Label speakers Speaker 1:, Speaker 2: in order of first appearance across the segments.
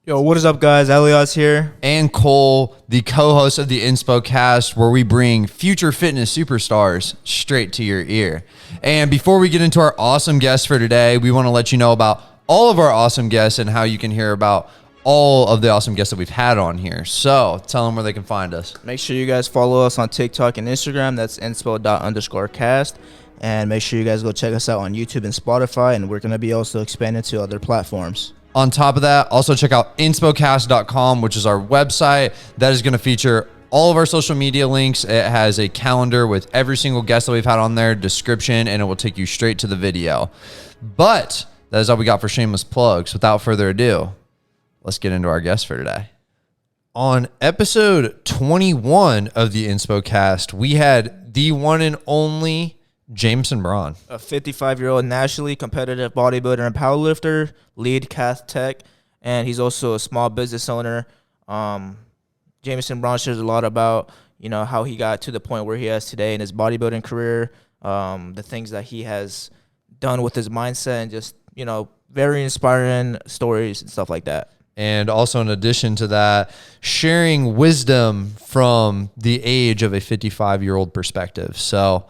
Speaker 1: Yo, what is up, guys? Elias here.
Speaker 2: And Cole, the co-host of the InspoCast, where we bring future fitness superstars straight to your ear. And before we get into our awesome guests for today, we want to let you know about all of our awesome guests and how you can hear about all of the awesome guests that we've had on here. So tell them where they can find us.
Speaker 1: Make sure you guys follow us on TikTok and Instagram. That's inspo._cast. And make sure you guys go check us out on YouTube and Spotify. And we're going to be also expanding to other platforms.
Speaker 2: On top of that, also check out InspoCast.com, which is our website. That is going to feature all of our social media links. It has a calendar with every single guest that we've had on there, description, and it will take you straight to the video. But that is all we got for shameless plugs. Without further ado, let's get into our guest for today. On episode 21 of the InspoCast, we had the one and only Jamison Braun,
Speaker 1: a 55-year-old nationally competitive bodybuilder and powerlifter, Lead Cath tech, and he's also a small business owner. Jamison Braun shares a lot about, how he got to the point where he is today in his bodybuilding career, the things that he has done with his mindset, and just, very inspiring stories and stuff like that.
Speaker 2: And also, in addition to that, sharing wisdom from the age of a 55-year-old perspective. So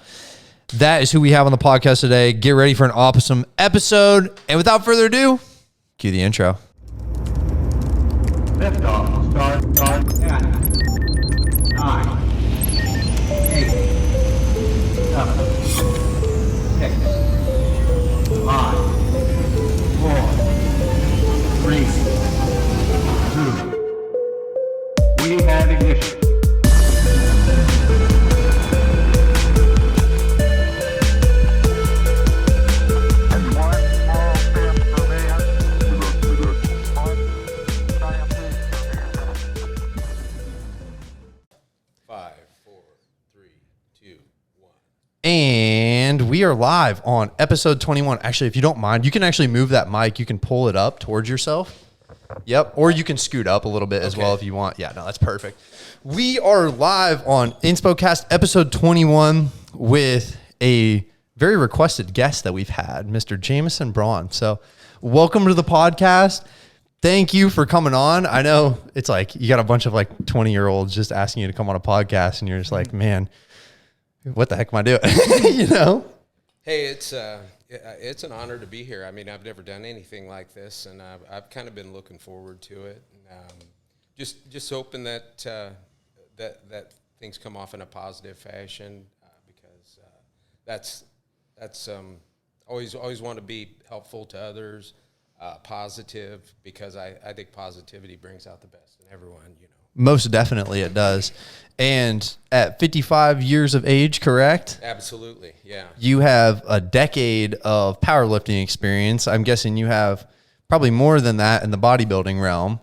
Speaker 2: that is who we have on the podcast today. Get ready for an awesome episode. And without further ado, cue the intro.
Speaker 3: Liftoff. Start. 10, 9, 8, 7, 6, 5, 4, 3, 2. We have ignition.
Speaker 2: And we are live on episode 21. Actually, if you don't mind, you can actually move that mic. You can pull it up towards yourself. Yep. Or you can scoot up a little bit as well if you want. Yeah, no, that's perfect. We are live on InspoCast episode 21 with a very requested guest that we've had, Mr. Jamison Braun. So welcome to the podcast. Thank you for coming on. I know it's like you got a bunch of like 20-year-olds just asking you to come on a podcast, and you're just like, man, what the heck am I doing?
Speaker 4: Hey, it's an honor to be here. I mean, I've never done anything like this, and I've kind of been looking forward to it. And, just hoping that that things come off in a positive fashion, because that's always want to be helpful to others, positive, because I think positivity brings out the best in everyone.
Speaker 2: Most definitely it does. And at 55 years of age, correct?
Speaker 4: Absolutely, yeah.
Speaker 2: You have a decade of powerlifting experience. I'm guessing you have probably more than that in the bodybuilding realm.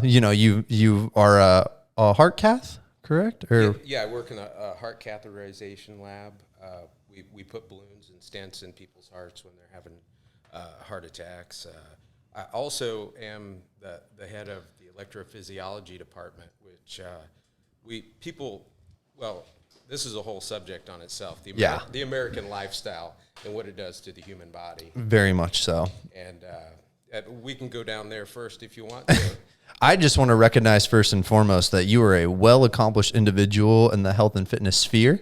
Speaker 2: You are a heart cath, correct? Or
Speaker 4: yeah, I work in a heart catheterization lab. We put balloons and stents in people's hearts when they're having heart attacks. I also am the head of the electrophysiology department, which this is a whole subject on itself. The American lifestyle and what it does to the human body.
Speaker 2: Very much so.
Speaker 4: And we can go down there first if you want to.
Speaker 2: I just want to recognize first and foremost that you are a well-accomplished individual in the health and fitness sphere.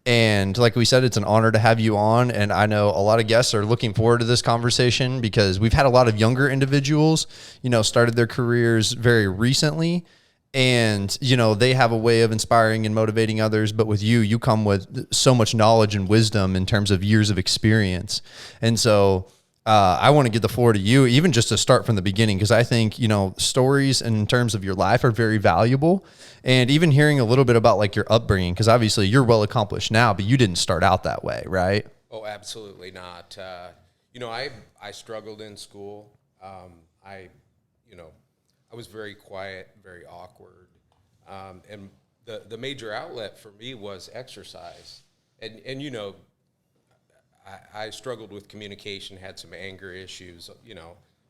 Speaker 2: And like we said, it's an honor to have you on. And I know a lot of guests are looking forward to this conversation because we've had a lot of younger individuals, started their careers very recently. And, they have a way of inspiring and motivating others. But with you come with so much knowledge and wisdom in terms of years of experience. And so I want to give the floor to you, even just to start from the beginning, because I think, stories in terms of your life are very valuable. And even hearing a little bit about like your upbringing, because obviously you're well accomplished now, but you didn't start out that way, right?
Speaker 4: Oh, absolutely not. I struggled in school. I was very quiet, very awkward. And the major outlet for me was exercise. And I struggled with communication, had some anger issues,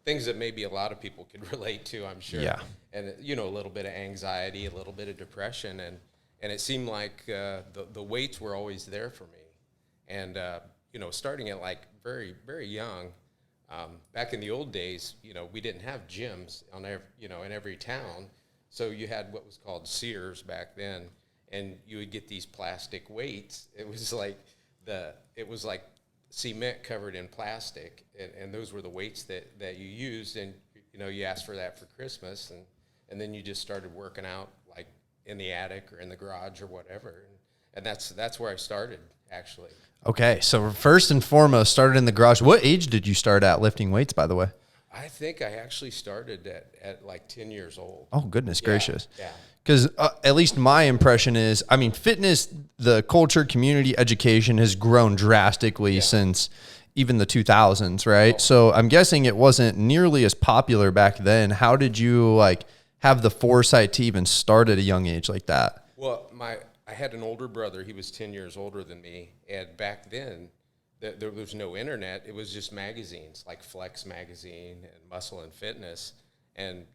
Speaker 4: things that maybe a lot of people could relate to, I'm sure.
Speaker 2: Yeah.
Speaker 4: And, a little bit of anxiety, a little bit of depression. And it seemed like the weights were always there for me. And, starting at like very, very young, Back in the old days, we didn't have gyms on in every town. So you had what was called Sears back then, and you would get these plastic weights. It was like cement covered in plastic, and those were the weights that you used, and you asked for that for Christmas, and then you just started working out like in the attic or in the garage or whatever, and that's where I started actually.
Speaker 2: Okay, so first and foremost, started in the garage. What age did you start at lifting weights, by the way?
Speaker 4: I think I actually started at like 10 years old.
Speaker 2: Oh, goodness gracious.
Speaker 4: Yeah.
Speaker 2: Because at least my impression is, I mean, fitness, the culture, community, education has grown drastically since even the 2000s, right? Oh. So I'm guessing it wasn't nearly as popular back then. How did you have the foresight to even start at a young age like that?
Speaker 4: Well, I had an older brother. He was 10 years older than me. And back then, there was no internet. It was just magazines like Flex Magazine and Muscle and Fitness. And,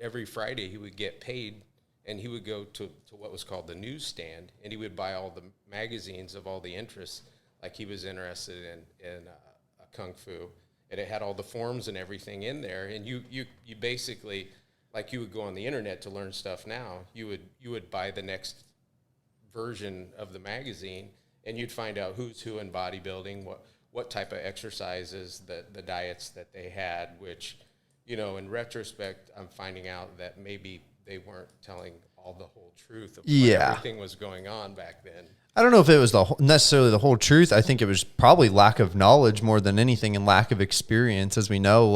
Speaker 4: every Friday he would get paid, and he would go to what was called the newsstand, and he would buy all the magazines of all the interests. Like he was interested in Kung Fu, and it had all the forms and everything in there. And you basically, like you would go on the internet to learn stuff now, you would buy the next version of the magazine, and you'd find out who's who in bodybuilding, what type of exercises, the diets that they had, which, in retrospect, I'm finding out that maybe they weren't telling all the whole truth of what everything was going on back then.
Speaker 2: I don't know if it was necessarily the whole truth. I think it was probably lack of knowledge more than anything, and lack of experience. As we know,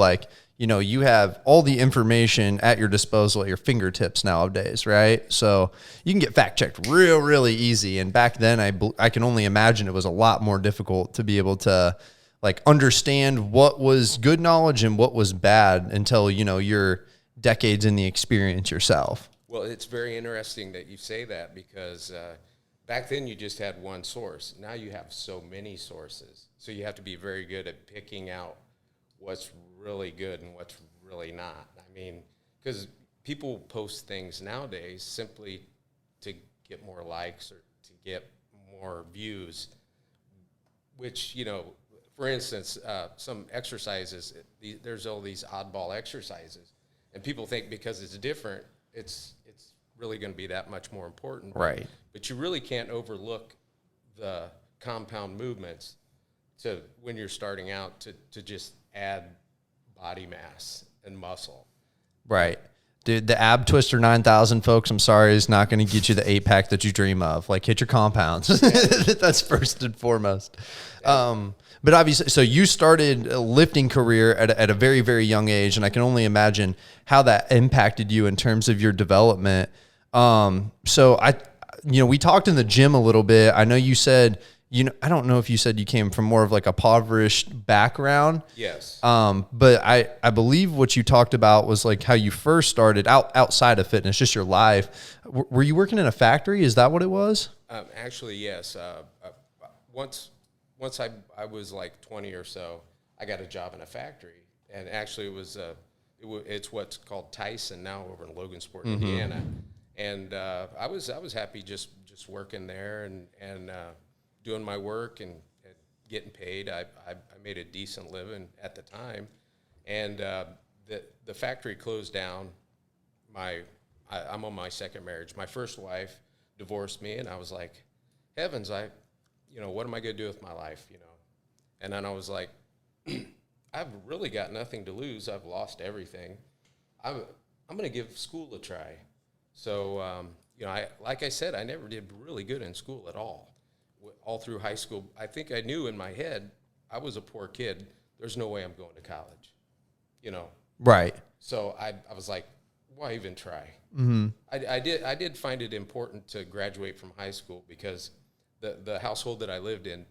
Speaker 2: you have all the information at your disposal at your fingertips nowadays, right? So you can get fact checked really easy. And back then, I can only imagine it was a lot more difficult to be able to understand what was good knowledge and what was bad until, you're decades in the experience yourself.
Speaker 4: Well, it's very interesting that you say that, because back then you just had one source. Now you have so many sources. So you have to be very good at picking out what's really good and what's really not. I mean, because people post things nowadays simply to get more likes or to get more views, which, for instance, some exercises, there's all these oddball exercises, and people think because it's different, it's really going to be that much more important.
Speaker 2: Right.
Speaker 4: But you really can't overlook the compound movements when you're starting out to just add body mass and muscle.
Speaker 2: Right. Dude, the ab twister 9000, folks, I'm sorry, is not going to get you the 8-pack that you dream of. Hit your compounds. That's first and foremost. Yeah. But obviously, so you started a lifting career at a very, very young age, and I can only imagine how that impacted you in terms of your development. So we talked in the gym a little bit. I know you said, I don't know if you said you came from more of a impoverished background.
Speaker 4: Yes.
Speaker 2: But I believe what you talked about was how you first started outside of fitness, just your life. Were you working in a factory? Is that what it was?
Speaker 4: Actually, yes. Once I was 20 or so, I got a job in a factory, and actually it's what's called Tyson now over in Logansport, Indiana, and I was happy just working there and doing my work and getting paid. I made a decent living at the time, and the factory closed down. I'm on my second marriage. My first wife divorced me, and I was like, heavens, what am I going to do with my life, And then I was like, I've really got nothing to lose. I've lost everything. I'm going to give school a try. So, like I said, I never did really good in school at all. All through high school, I think I knew in my head I was a poor kid. There's no way I'm going to college,
Speaker 2: Right.
Speaker 4: So I was like, why even try?
Speaker 2: Mm-hmm.
Speaker 4: I did find it important to graduate from high school, because the household that I lived in,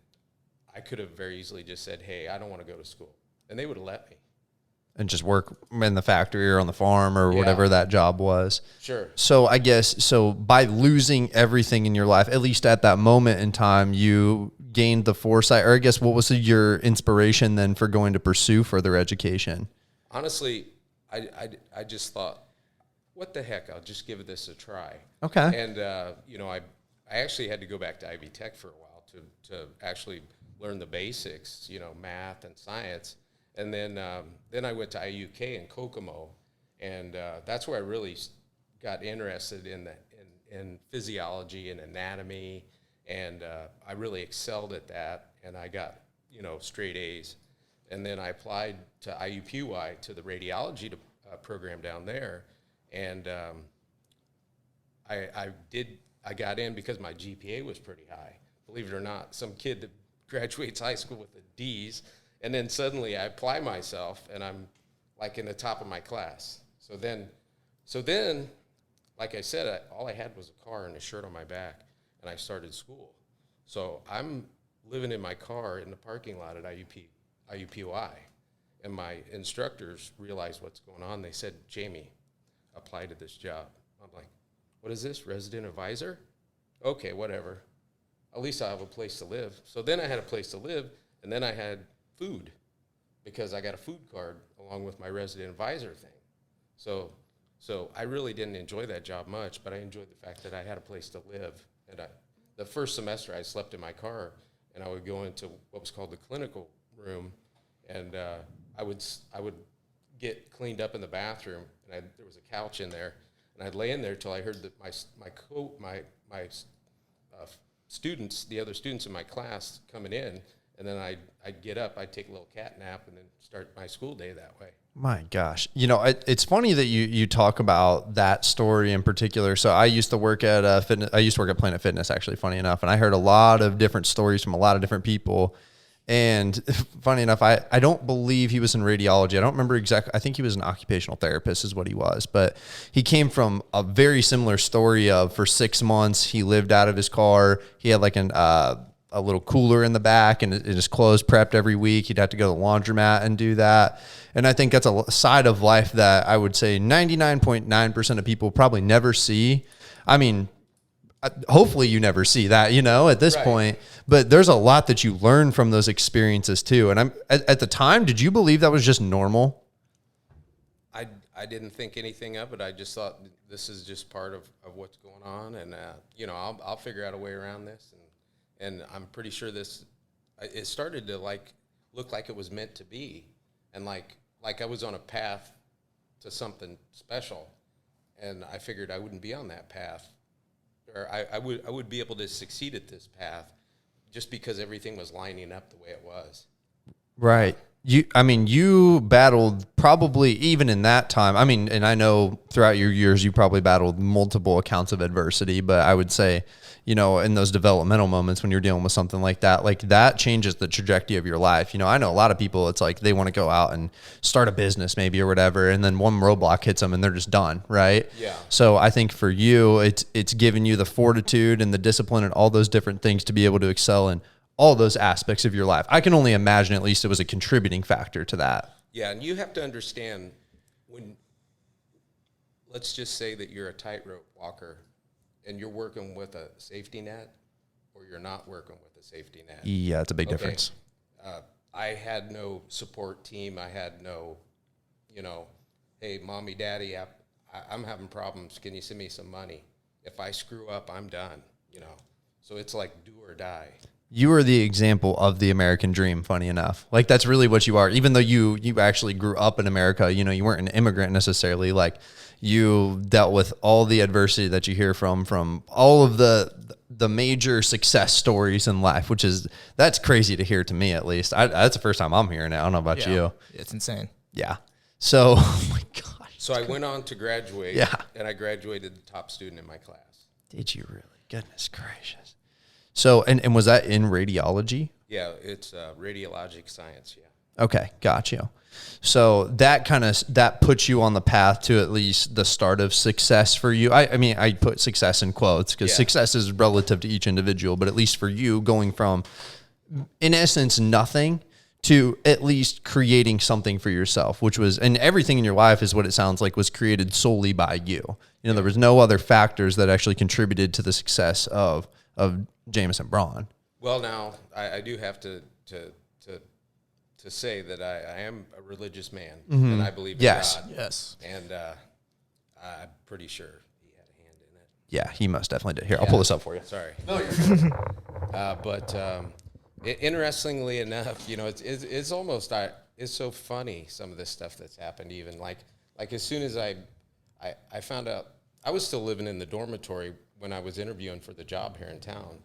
Speaker 4: I could have very easily just said, hey, I don't want to go to school, and they would have let me.
Speaker 2: And just work in the factory or on the farm or whatever that job was.
Speaker 4: Sure.
Speaker 2: So I guess, by losing everything in your life, at least at that moment in time, you gained the foresight, or I guess what was your inspiration then for going to pursue further education?
Speaker 4: Honestly, I just thought, what the heck, I'll just give this a try.
Speaker 2: Okay.
Speaker 4: And, I actually had to go back to Ivy Tech for a while to actually learn the basics, math and science. And then I went to IUK in Kokomo, and that's where I really got interested in physiology and anatomy, and I really excelled at that, and I got straight A's. And then I applied to IUPUI, to the radiology program down there, and I got in because my GPA was pretty high. Believe it or not, some kid that graduates high school with the D's, and then suddenly I apply myself, and I'm like in the top of my class. So then, like I said, all I had was a car and a shirt on my back, and I started school. So I'm living in my car in the parking lot at IUPUI, and my instructors realized what's going on. They said, Jamie, apply to this job. I'm like, what is this, resident advisor? Okay, whatever. At least I have a place to live. So then I had a place to live, and then I had food, because I got a food card along with my resident advisor thing. So I really didn't enjoy that job much, but I enjoyed the fact that I had a place to live. And the first semester I slept in my car, and I would go into what was called the clinical room, and I would get cleaned up in the bathroom, and there was a couch in there, and I'd lay in there till I heard that my students, the other students in my class, coming in, and then I'd get up, I'd take a little cat nap, and then start my school day that way.
Speaker 2: My gosh. It's funny that you talk about that story in particular. So I used to work at Planet Fitness, actually, funny enough, and I heard a lot of different stories from a lot of different people. And funny enough, I don't believe he was in radiology. I don't remember exactly. I think he was an occupational therapist is what he was. But he came from a very similar story of, for 6 months, he lived out of his car. He had like a little cooler in the back, and his clothes prepped every week. He'd have to go to the laundromat and do that. And I think that's a side of life that I would say 99.9% of people probably never see. I mean, hopefully you never see that, at this point, but there's a lot that you learn from those experiences too. And at the time, did you believe that was just normal?
Speaker 4: I didn't think anything of it. I just thought this is just part of what's going on. And, I'll figure out a way around this. And I'm pretty sure it started to look like it was meant to be. And like I was on a path to something special, and I figured I wouldn't be on that path, or I would be able to succeed at this path just because everything was lining up the way it was. Right.
Speaker 2: You battled probably even in that time. And I know throughout your years, you probably battled multiple accounts of adversity, but I would say, in those developmental moments when you're dealing with something like that changes the trajectory of your life. I know a lot of people, it's like they want to go out and start a business maybe or whatever, and then one roadblock hits them and they're just done, right?
Speaker 4: Yeah.
Speaker 2: So I think for you, it's given you the fortitude and the discipline and all those different things to be able to excel in all those aspects of your life. I can only imagine at least it was a contributing factor to that.
Speaker 4: Yeah, and you have to understand let's just say that you're a tightrope walker and you're working with a safety net, or you're not working with a safety net.
Speaker 2: Yeah, it's a big difference.
Speaker 4: I had no support team. I had no, hey, mommy, daddy, I'm having problems. Can you send me some money? If I screw up, I'm done, So it's like do or die.
Speaker 2: You are the example of the American dream, funny enough. That's really what you are. Even though you actually grew up in America, you weren't an immigrant necessarily. You dealt with all the adversity that you hear from all of the major success stories in life, that's crazy to hear to me, at least. That's the first time I'm hearing it. I don't know about you.
Speaker 1: It's insane.
Speaker 2: Yeah. So, oh my gosh.
Speaker 4: So I went on to graduate.
Speaker 2: Yeah.
Speaker 4: And I graduated the top student in my class.
Speaker 2: Did you really? Goodness gracious. So, and was that in radiology?
Speaker 4: Yeah, it's radiologic science, yeah.
Speaker 2: Okay, got you. So that puts you on the path to at least the start of success for you. I put success in quotes because success is relative to each individual, but at least for you, going from, in essence, nothing to at least creating something for yourself, which was, and everything in your life is what it sounds like was created solely by you. There was no other factors that actually contributed to the success of Jamison Braun.
Speaker 4: Well, now I do have to say that I am a religious man, and I believe in God.
Speaker 1: Yes.
Speaker 4: And I'm pretty sure he had a hand in it.
Speaker 2: Yeah, he most definitely did. Here, I'll pull this up for you.
Speaker 4: Sorry. No, you're good. Interestingly enough, it's almost it's so funny, some of this stuff that's happened. Even like as soon as I found out, I was still living in the dormitory when I was interviewing for the job here in town,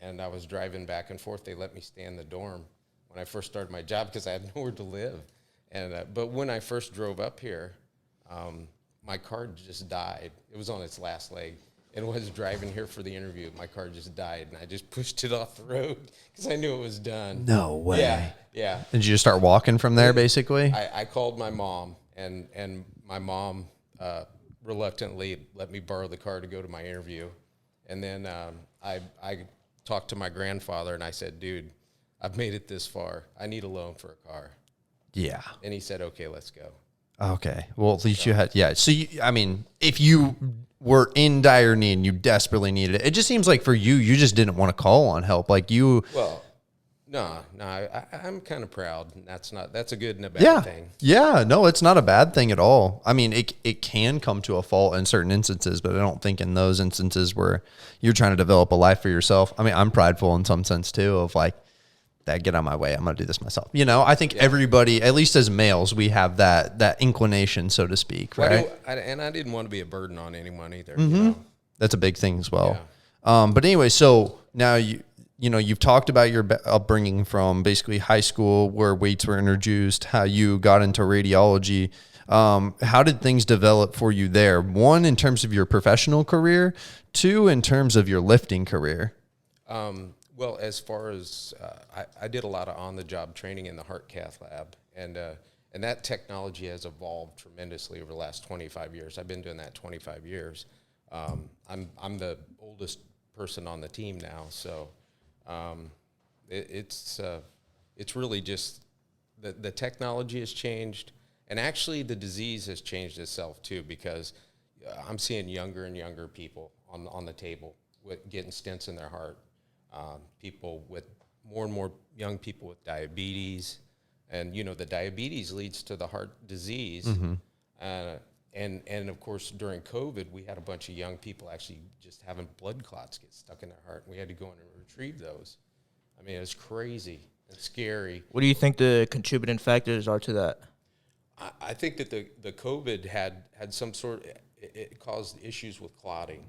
Speaker 4: and I was driving back and forth. They let me stay in the dorm when I first started my job because I had nowhere to live. And but when I first drove up here, my car just died. It was on its last leg. And was driving here for the interview. My car just died, and I just pushed it off the road because I knew it was done.
Speaker 2: No way.
Speaker 4: Yeah.
Speaker 2: Did you just start walking from there, basically?
Speaker 4: I called my mom, and my mom reluctantly let me borrow the car to go to my interview. And then I talked to my grandfather, and I said, dude, I've made it this far. I need a loan for a car.
Speaker 2: Yeah.
Speaker 4: And he said, okay, let's go.
Speaker 2: Okay. Well, at least you had, yeah. So, if you were in dire need and you desperately needed it, it just seems like for you, you just didn't want to call on help. Like you.
Speaker 4: Well, no, I'm kind of proud. That's a good and a bad thing.
Speaker 2: Yeah. No, it's not a bad thing at all. I mean, it can come to a fault in certain instances, but I don't think in those instances where you're trying to develop a life for yourself. I mean, I'm prideful in some sense too, of like, that get out of my way. I'm going to do this myself. I think everybody, at least as males, we have that inclination, so to speak, right?
Speaker 4: And I didn't want to be a burden on anyone either.
Speaker 2: Mm-hmm. That's a big thing as well. Yeah. But anyway, so now you've talked about your upbringing from basically high school where weights were introduced, how you got into radiology. How did things develop for you there? One, in terms of your professional career. Two, in terms of your lifting career.
Speaker 4: Well, as far as I did a lot of on-the-job training in the Heart Cath lab, and that technology has evolved tremendously over the last 25 years. I've been doing that 25 years. I'm the oldest person on the team now, so it's really just the technology has changed, and actually the disease has changed itself too, because I'm seeing younger and younger people on the table with getting stents in their heart. People with more and more young people with diabetes, and the diabetes leads to the heart disease. Mm-hmm. And of course during COVID we had a bunch of young people actually just having blood clots get stuck in their heart, and we had to go in and retrieve those. I mean, it's crazy and scary.
Speaker 1: What do you think the contributing factors are to that?
Speaker 4: I think that the COVID had some sort, it caused issues with clotting.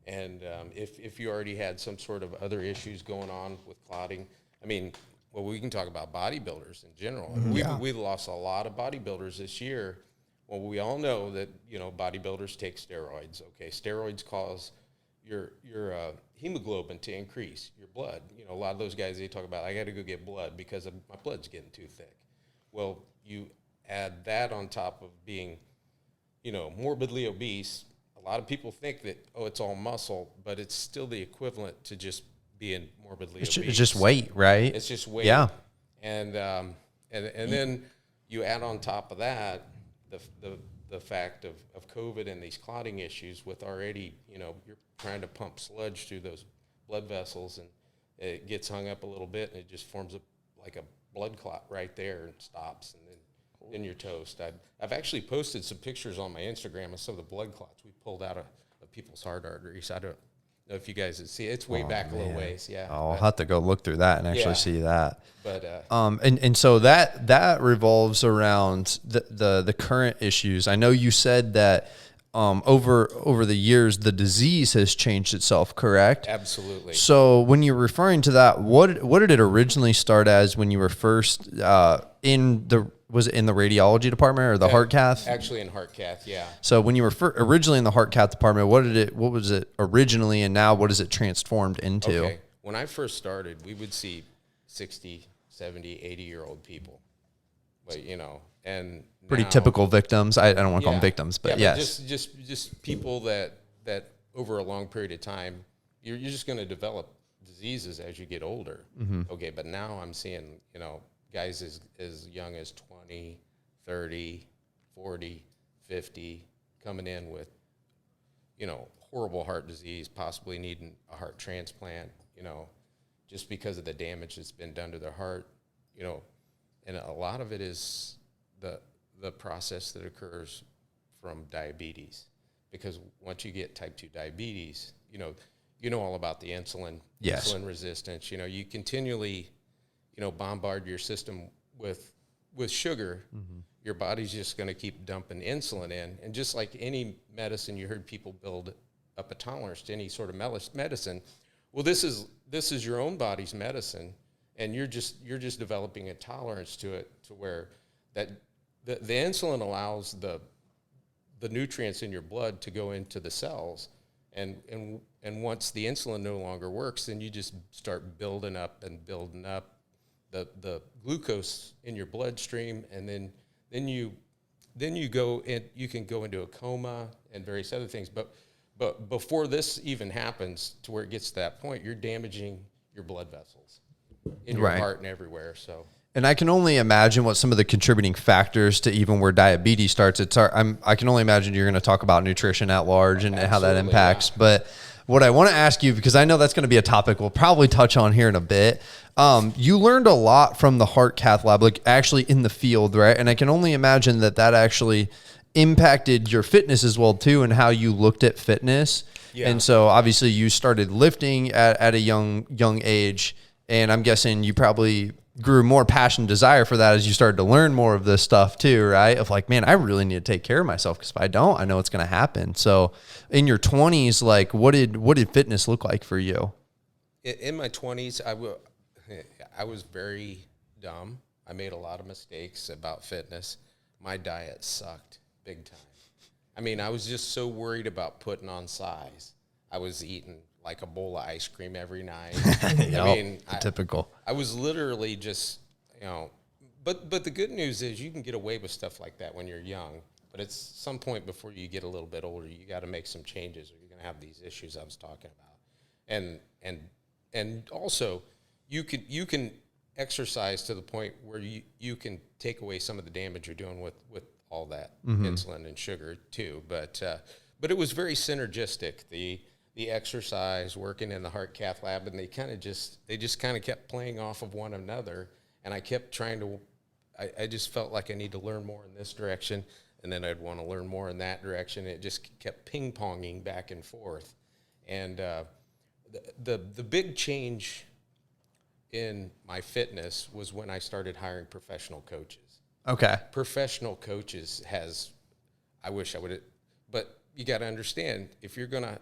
Speaker 4: And if you already had some sort of other issues going on with clotting, I mean, well, we can talk about bodybuilders in general. Mm-hmm. We lost a lot of bodybuilders this year. Well, we all know that, bodybuilders take steroids. Okay, steroids cause your hemoglobin to increase, your blood. A lot of those guys, they talk about, I got to go get blood because my blood's getting too thick. Well, you add that on top of being, morbidly obese. A lot of people think that, it's all muscle, but it's still the equivalent to just being morbidly obese.
Speaker 2: It's just weight, right?
Speaker 4: It's just weight.
Speaker 2: Yeah.
Speaker 4: And then you add on top of that the fact of COVID and these clotting issues with already, you're trying to pump sludge through those blood vessels, and it gets hung up a little bit, and it just forms like a blood clot right there and stops, and then you're toast. I've actually posted some pictures on my Instagram of some of the blood clots we pulled out of people's heart arteries. I don't know if you guys see it. It's way back a little ways. Yeah.
Speaker 2: I'll have to go look through that and actually see that.
Speaker 4: But
Speaker 2: and so that revolves around the current issues. I know you said that over the years the disease has changed itself, correct?
Speaker 4: Absolutely.
Speaker 2: So when you're referring to that, what did it originally start as when you were first was it in the radiology department or the heart cath?
Speaker 4: Actually in heart cath, yeah.
Speaker 2: So when you were originally in the heart cath department, what was it originally, and now what is it transformed into?
Speaker 4: Okay. When I first started, we would see 60, 70, 80-year-old people. But, and
Speaker 2: pretty typical victims. I don't want to call them victims, but yes.
Speaker 4: Just people that over a long period of time, you're just going to develop diseases as you get older. Mm-hmm. Okay, but now I'm seeing, guys as young as 20, 30, 40, 50 coming in with, horrible heart disease, possibly needing a heart transplant, just because of the damage that's been done to their heart, and a lot of it is the process that occurs from diabetes, because once you get type 2 diabetes, you know all about the insulin resistance. You continually bombard your system with sugar, your body's just going to keep dumping insulin in. And just like any medicine, you heard people build up a tolerance to any sort of medicine. Well, this is your own body's medicine, and you're just developing a tolerance to it, to where that the insulin allows the nutrients in your blood to go into the cells, and once the insulin no longer works, then you just start building up the glucose in your bloodstream, and then you go in, you can go into a coma and various other things. But before this even happens to where it gets to that point, you're damaging your blood vessels in your heart and everywhere. So.
Speaker 2: And I can only imagine what some of the contributing factors to even where diabetes starts. I can only imagine you're going to talk about nutrition at large and how that impacts. Yeah. But what I want to ask you, because I know that's going to be a topic we'll probably touch on here in a bit. You learned a lot from the Heart Cath Lab, like actually in the field, right? And I can only imagine that actually impacted your fitness as well too, and how you looked at fitness. Yeah. And so obviously you started lifting at a young age, and I'm guessing you probably grew more passion and desire for that as you started to learn more of this stuff too, right? Of like, man, I really need to take care of myself, because if I don't, I know it's going to happen. So in your 20s, like what did fitness look like for you?
Speaker 4: In my 20s, I was very dumb. I made a lot of mistakes about fitness. My diet sucked big time. I mean, I was just so worried about putting on size. I was eating like a bowl of ice cream every night.
Speaker 2: Yep, I mean, typical.
Speaker 4: I was literally just, but the good news is you can get away with stuff like that when you're young, but it's some point before you get a little bit older, you got to make some changes, or you're going to have these issues I was talking about. And also you can exercise to the point where you can take away some of the damage you're doing with all that insulin and sugar too. But it was very synergistic. The exercise, working in the Heart Cath Lab, and they just kind of kept playing off of one another. And I kept trying to, I just felt like I need to learn more in this direction, and then I'd want to learn more in that direction. It just kept ping-ponging back and forth. And the big change in my fitness was when I started hiring professional coaches.
Speaker 2: Okay.
Speaker 4: Professional coaches I wish I would have, but you got to understand, if you're going to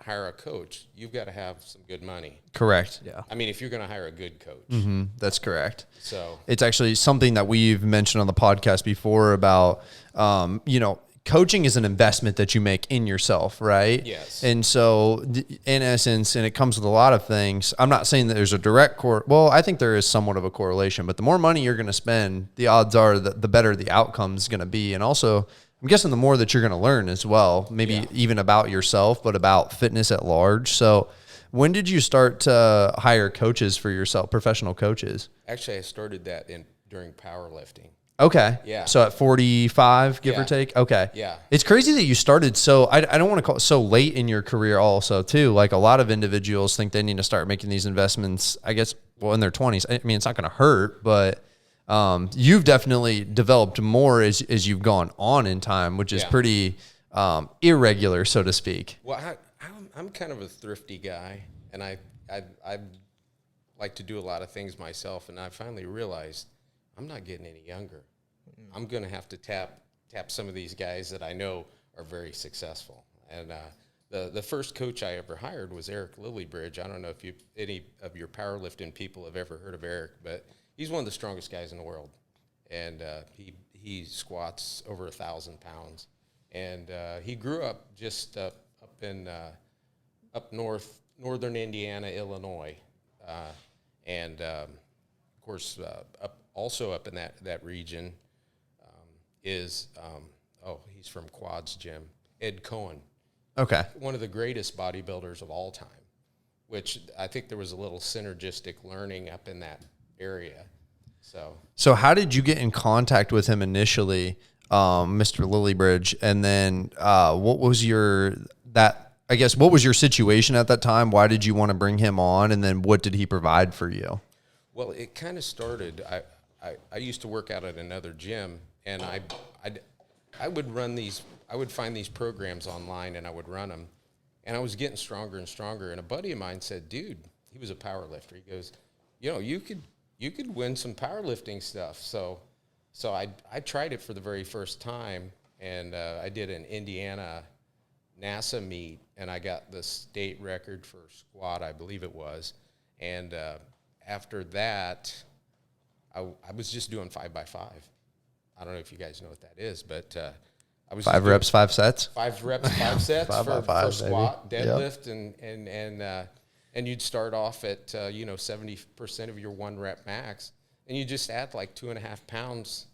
Speaker 4: hire a coach, you've got to have some good money.
Speaker 2: Correct. Yeah.
Speaker 4: I mean, if you're going to hire a good coach.
Speaker 2: Mm-hmm. That's correct.
Speaker 4: So
Speaker 2: it's actually something that we've mentioned on the podcast before about, coaching is an investment that you make in yourself, right?
Speaker 4: Yes.
Speaker 2: And so in essence, and it comes with a lot of things, I'm not saying that there's a direct I think there is somewhat of a correlation, but the more money you're going to spend, the odds are that the better the outcome is going to be. And also, I'm guessing the more that you're going to learn as well, maybe even about yourself, but about fitness at large. So when did you start to hire coaches for yourself, professional coaches?
Speaker 4: Actually, I started that during powerlifting.
Speaker 2: Okay.
Speaker 4: Yeah.
Speaker 2: So at 45, give or take? Okay.
Speaker 4: Yeah.
Speaker 2: It's crazy that you started I don't want to call it so late in your career also too. Like a lot of individuals think they need to start making these investments, I guess, in their 20s. I mean, it's not going to hurt, but you've definitely developed more as you've gone on in time, which is pretty irregular, so to speak.
Speaker 4: Well, I'm kind of a thrifty guy, and I like to do a lot of things myself, and I finally realized I'm not getting any younger. I'm going to have to tap some of these guys that I know are very successful. And the first coach I ever hired was Eric Lillybridge. I don't know if any of your powerlifting people have ever heard of Eric, but he's one of the strongest guys in the world. And he squats over 1,000 pounds. And he grew up just up northern Indiana, Illinois. And of course, also up in that region is, he's from Quads Gym, Ed Cohen.
Speaker 2: Okay.
Speaker 4: One of the greatest bodybuilders of all time, which I think there was a little synergistic learning up in that area. So
Speaker 2: how did you get in contact with him initially, Mr. Lillybridge? And then what was your situation at that time? Why did you want to bring him on? And then what did he provide for you?
Speaker 4: Well, it kind of started, I used to work out at another gym, and I would run these, I would find these programs online, and I would run them, and I was getting stronger and stronger. And a buddy of mine said, dude, he was a power lifter. He goes, you you could win some powerlifting stuff. So I tried it for the very first time, and I did an Indiana NASA meet, and I got the state record for squat, I believe it was. And after that, I was just doing 5x5. I don't know if you guys know what that is, but I was
Speaker 2: 5 reps, 5 sets.
Speaker 4: 5 reps, 5 sets
Speaker 2: 5 by
Speaker 4: for
Speaker 2: 5,
Speaker 4: squat,
Speaker 2: baby.
Speaker 4: deadlift, and you'd start off at 70% of your 1 rep max, and you just add like 2.5 pounds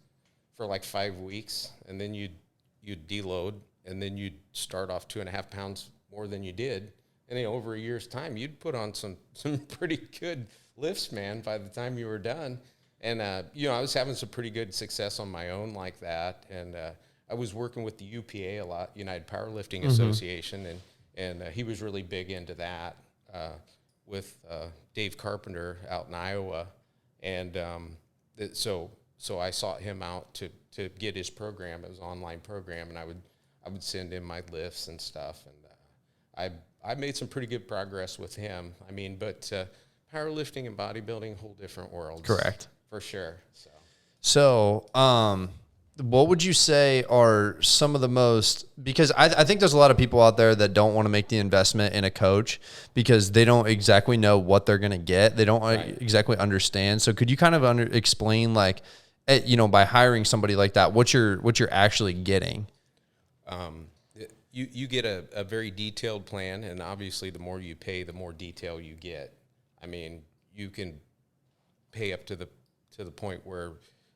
Speaker 4: for like 5 weeks, and then you'd deload, and then you'd start off 2.5 pounds more than you did, and then over a year's time, you'd put on some pretty good lifts, man. By the time you were done, and I was having some pretty good success on my own like that, and I was working with the UPA a lot, United Powerlifting Association, and he was really big into that with Dave Carpenter out in Iowa, and so I sought him out to get his program. It was an online program, and I would send him my lifts and stuff, and I made some pretty good progress with him. I mean, but powerlifting and bodybuilding, whole different worlds.
Speaker 2: Correct.
Speaker 4: For sure.
Speaker 2: So, what would you say are some of the most, because I think there's a lot of people out there that don't want to make the investment in a coach because they don't exactly know what they're going to get. They don't exactly understand. So could you kind of explain, like, by hiring somebody like that, what you're actually getting?
Speaker 4: You get a very detailed plan, and obviously the more you pay, the more detail you get. I mean, you can pay up to the point where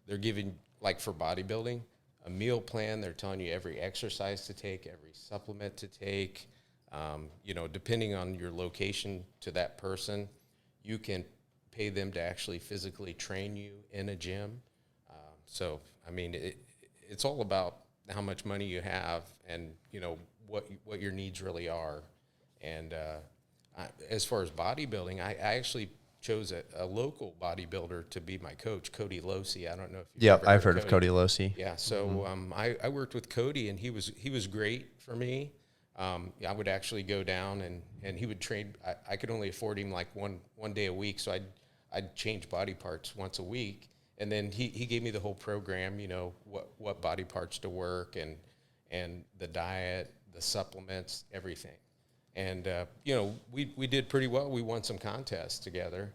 Speaker 4: they're giving, like for bodybuilding, a meal plan. They're telling you every exercise to take, every supplement to take. Depending on your location to that person, you can pay them to actually physically train you in a gym. So, I mean, it's all about how much money you have and, what your needs really are. And as far as bodybuilding, I actually chose a local bodybuilder to be my coach, Cody Losey. I don't know if you've ever
Speaker 2: I've heard of Cody Losey.
Speaker 4: Yeah, so I worked with Cody, and he was great for me. I would actually go down, and he would train. I could only afford him like one day a week, so I'd change body parts once a week. And then he gave me the whole program, what body parts to work and the diet, the supplements, everything. And, we did pretty well. We won some contests together.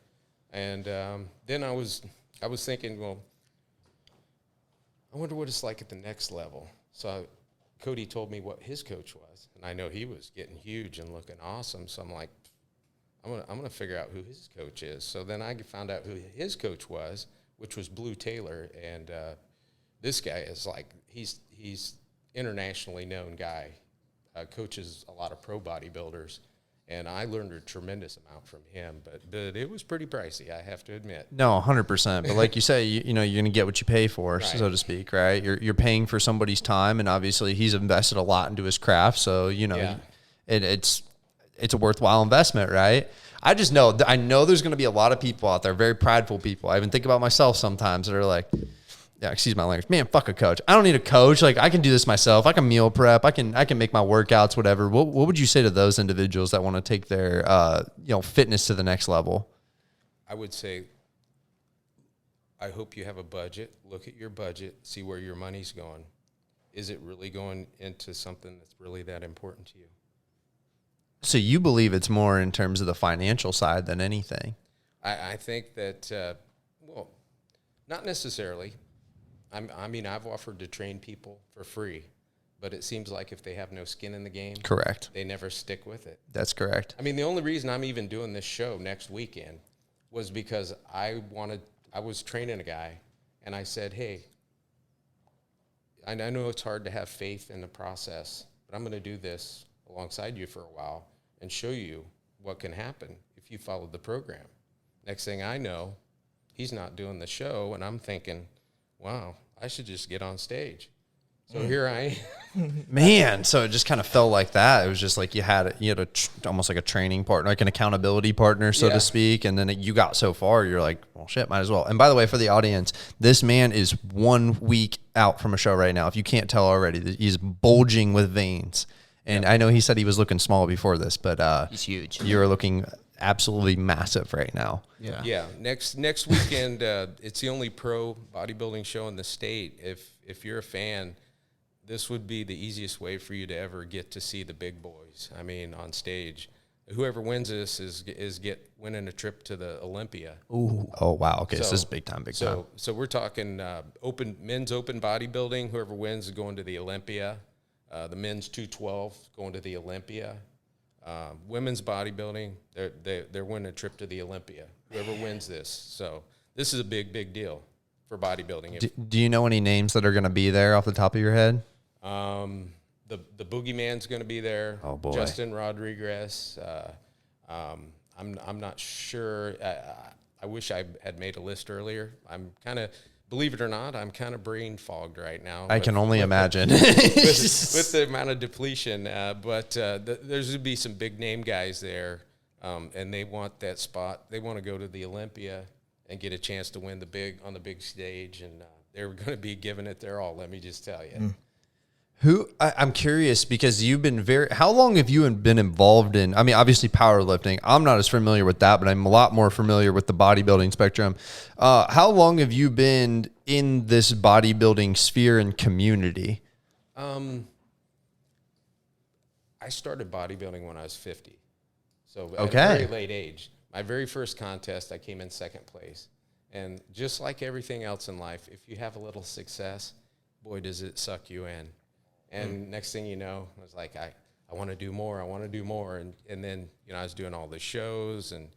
Speaker 4: And then I was thinking, well, I wonder what it's like at the next level. So Cody told me what his coach was. And I know he was getting huge and looking awesome. So I'm like, I'm gonna figure out who his coach is. So then I found out who his coach was, which was Blue Taylor. And this guy is like, he's internationally known guy. Coaches a lot of pro bodybuilders, and I learned a tremendous amount from him, but it was pretty pricey, I have to admit.
Speaker 2: No, 100%. But like you say, you're going to get what you pay for, so to speak, right? You're paying for somebody's time, and obviously he's invested a lot into his craft, so it's a worthwhile investment, right? I know there's going to be a lot of people out there, very prideful people. I even think about myself sometimes that are like, yeah, excuse my language, man, fuck a coach. I don't need a coach. Like, I can do this myself. I can meal prep. I can make my workouts, whatever. What would you say to those individuals that want to take their fitness to the next level?
Speaker 4: I would say, I hope you have a budget. Look at your budget. See where your money's going. Is it really going into something that's really that important to you?
Speaker 2: So you believe it's more in terms of the financial side than anything?
Speaker 4: I think that, not necessarily. I've offered to train people for free, but it seems like if they have no skin in the game,
Speaker 2: correct,
Speaker 4: they never stick with it.
Speaker 2: That's correct.
Speaker 4: I mean, the only reason I'm even doing this show next weekend was because I was training a guy, and I said, hey, I know it's hard to have faith in the process, but I'm going to do this alongside you for a while and show you what can happen if you follow the program. Next thing I know, he's not doing the show, and I'm thinking, wow, I should just get on stage. So here I am.
Speaker 2: Man, so it just kind of felt like that. It was just like you had almost like a training partner, like an accountability partner, so to speak. And then you got so far, you're like, well, shit, might as well. And by the way, for the audience, this man is 1 week out from a show right now. If you can't tell already, he's bulging with veins. And I know he said he was looking small before this, but
Speaker 1: he's huge.
Speaker 2: You were looking absolutely massive right now.
Speaker 1: Yeah.
Speaker 4: Yeah, next weekend, it's the only pro bodybuilding show in the state. If you're a fan, this would be the easiest way for you to ever get to see the big boys. I mean, on stage. Whoever wins this is winning a trip to the Olympia.
Speaker 2: Ooh. Oh, wow. Okay, so this is big time.
Speaker 4: So we're talking men's open bodybuilding. Whoever wins is going to the Olympia. The men's 212 going to the Olympia. Women's bodybuilding, they're winning a trip to the Olympia. Whoever wins this. So this is a big deal for bodybuilding.
Speaker 2: Do you know any names that are going to be there off the top of your head?
Speaker 4: The Boogeyman's going to be there.
Speaker 2: Oh boy,
Speaker 4: Justin Rodriguez. I'm not sure. I wish I had made a list earlier. I'm kind of, believe it or not, I'm kind of brain fogged right now.
Speaker 2: I can only imagine
Speaker 4: with the amount of depletion. But there's going to be some big name guys there, and they want that spot. They want to go to the Olympia and get a chance to win on the big stage, and they're going to be giving it their all. Let me just tell you.
Speaker 2: I'm curious because you've been how long have you been involved in, I mean, obviously powerlifting. I'm not as familiar with that, but I'm a lot more familiar with the bodybuilding spectrum. How long have you been in this bodybuilding sphere and community?
Speaker 4: I started bodybuilding when I was 50. So at
Speaker 2: okay.
Speaker 4: a very late age. My very first contest, I came in second place. And just like everything else in life, if you have a little success, boy, does it suck you in. And next thing you know, I was like, I want to do more. I want to do more. And then, I was doing all the shows and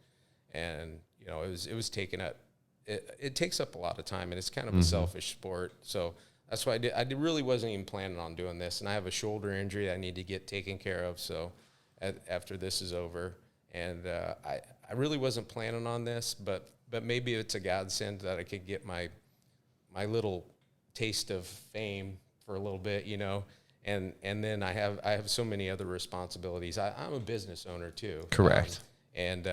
Speaker 4: it was taking up, it takes up a lot of time, and it's kind of a selfish sport. So that's why I really wasn't even planning on doing this. And I have a shoulder injury that I need to get taken care of. So after this is over, and I really wasn't planning on this, but maybe it's a godsend that I could get my little taste of fame for a little bit, And then I have so many other responsibilities. I'm a business owner too.
Speaker 2: Correct.
Speaker 4: I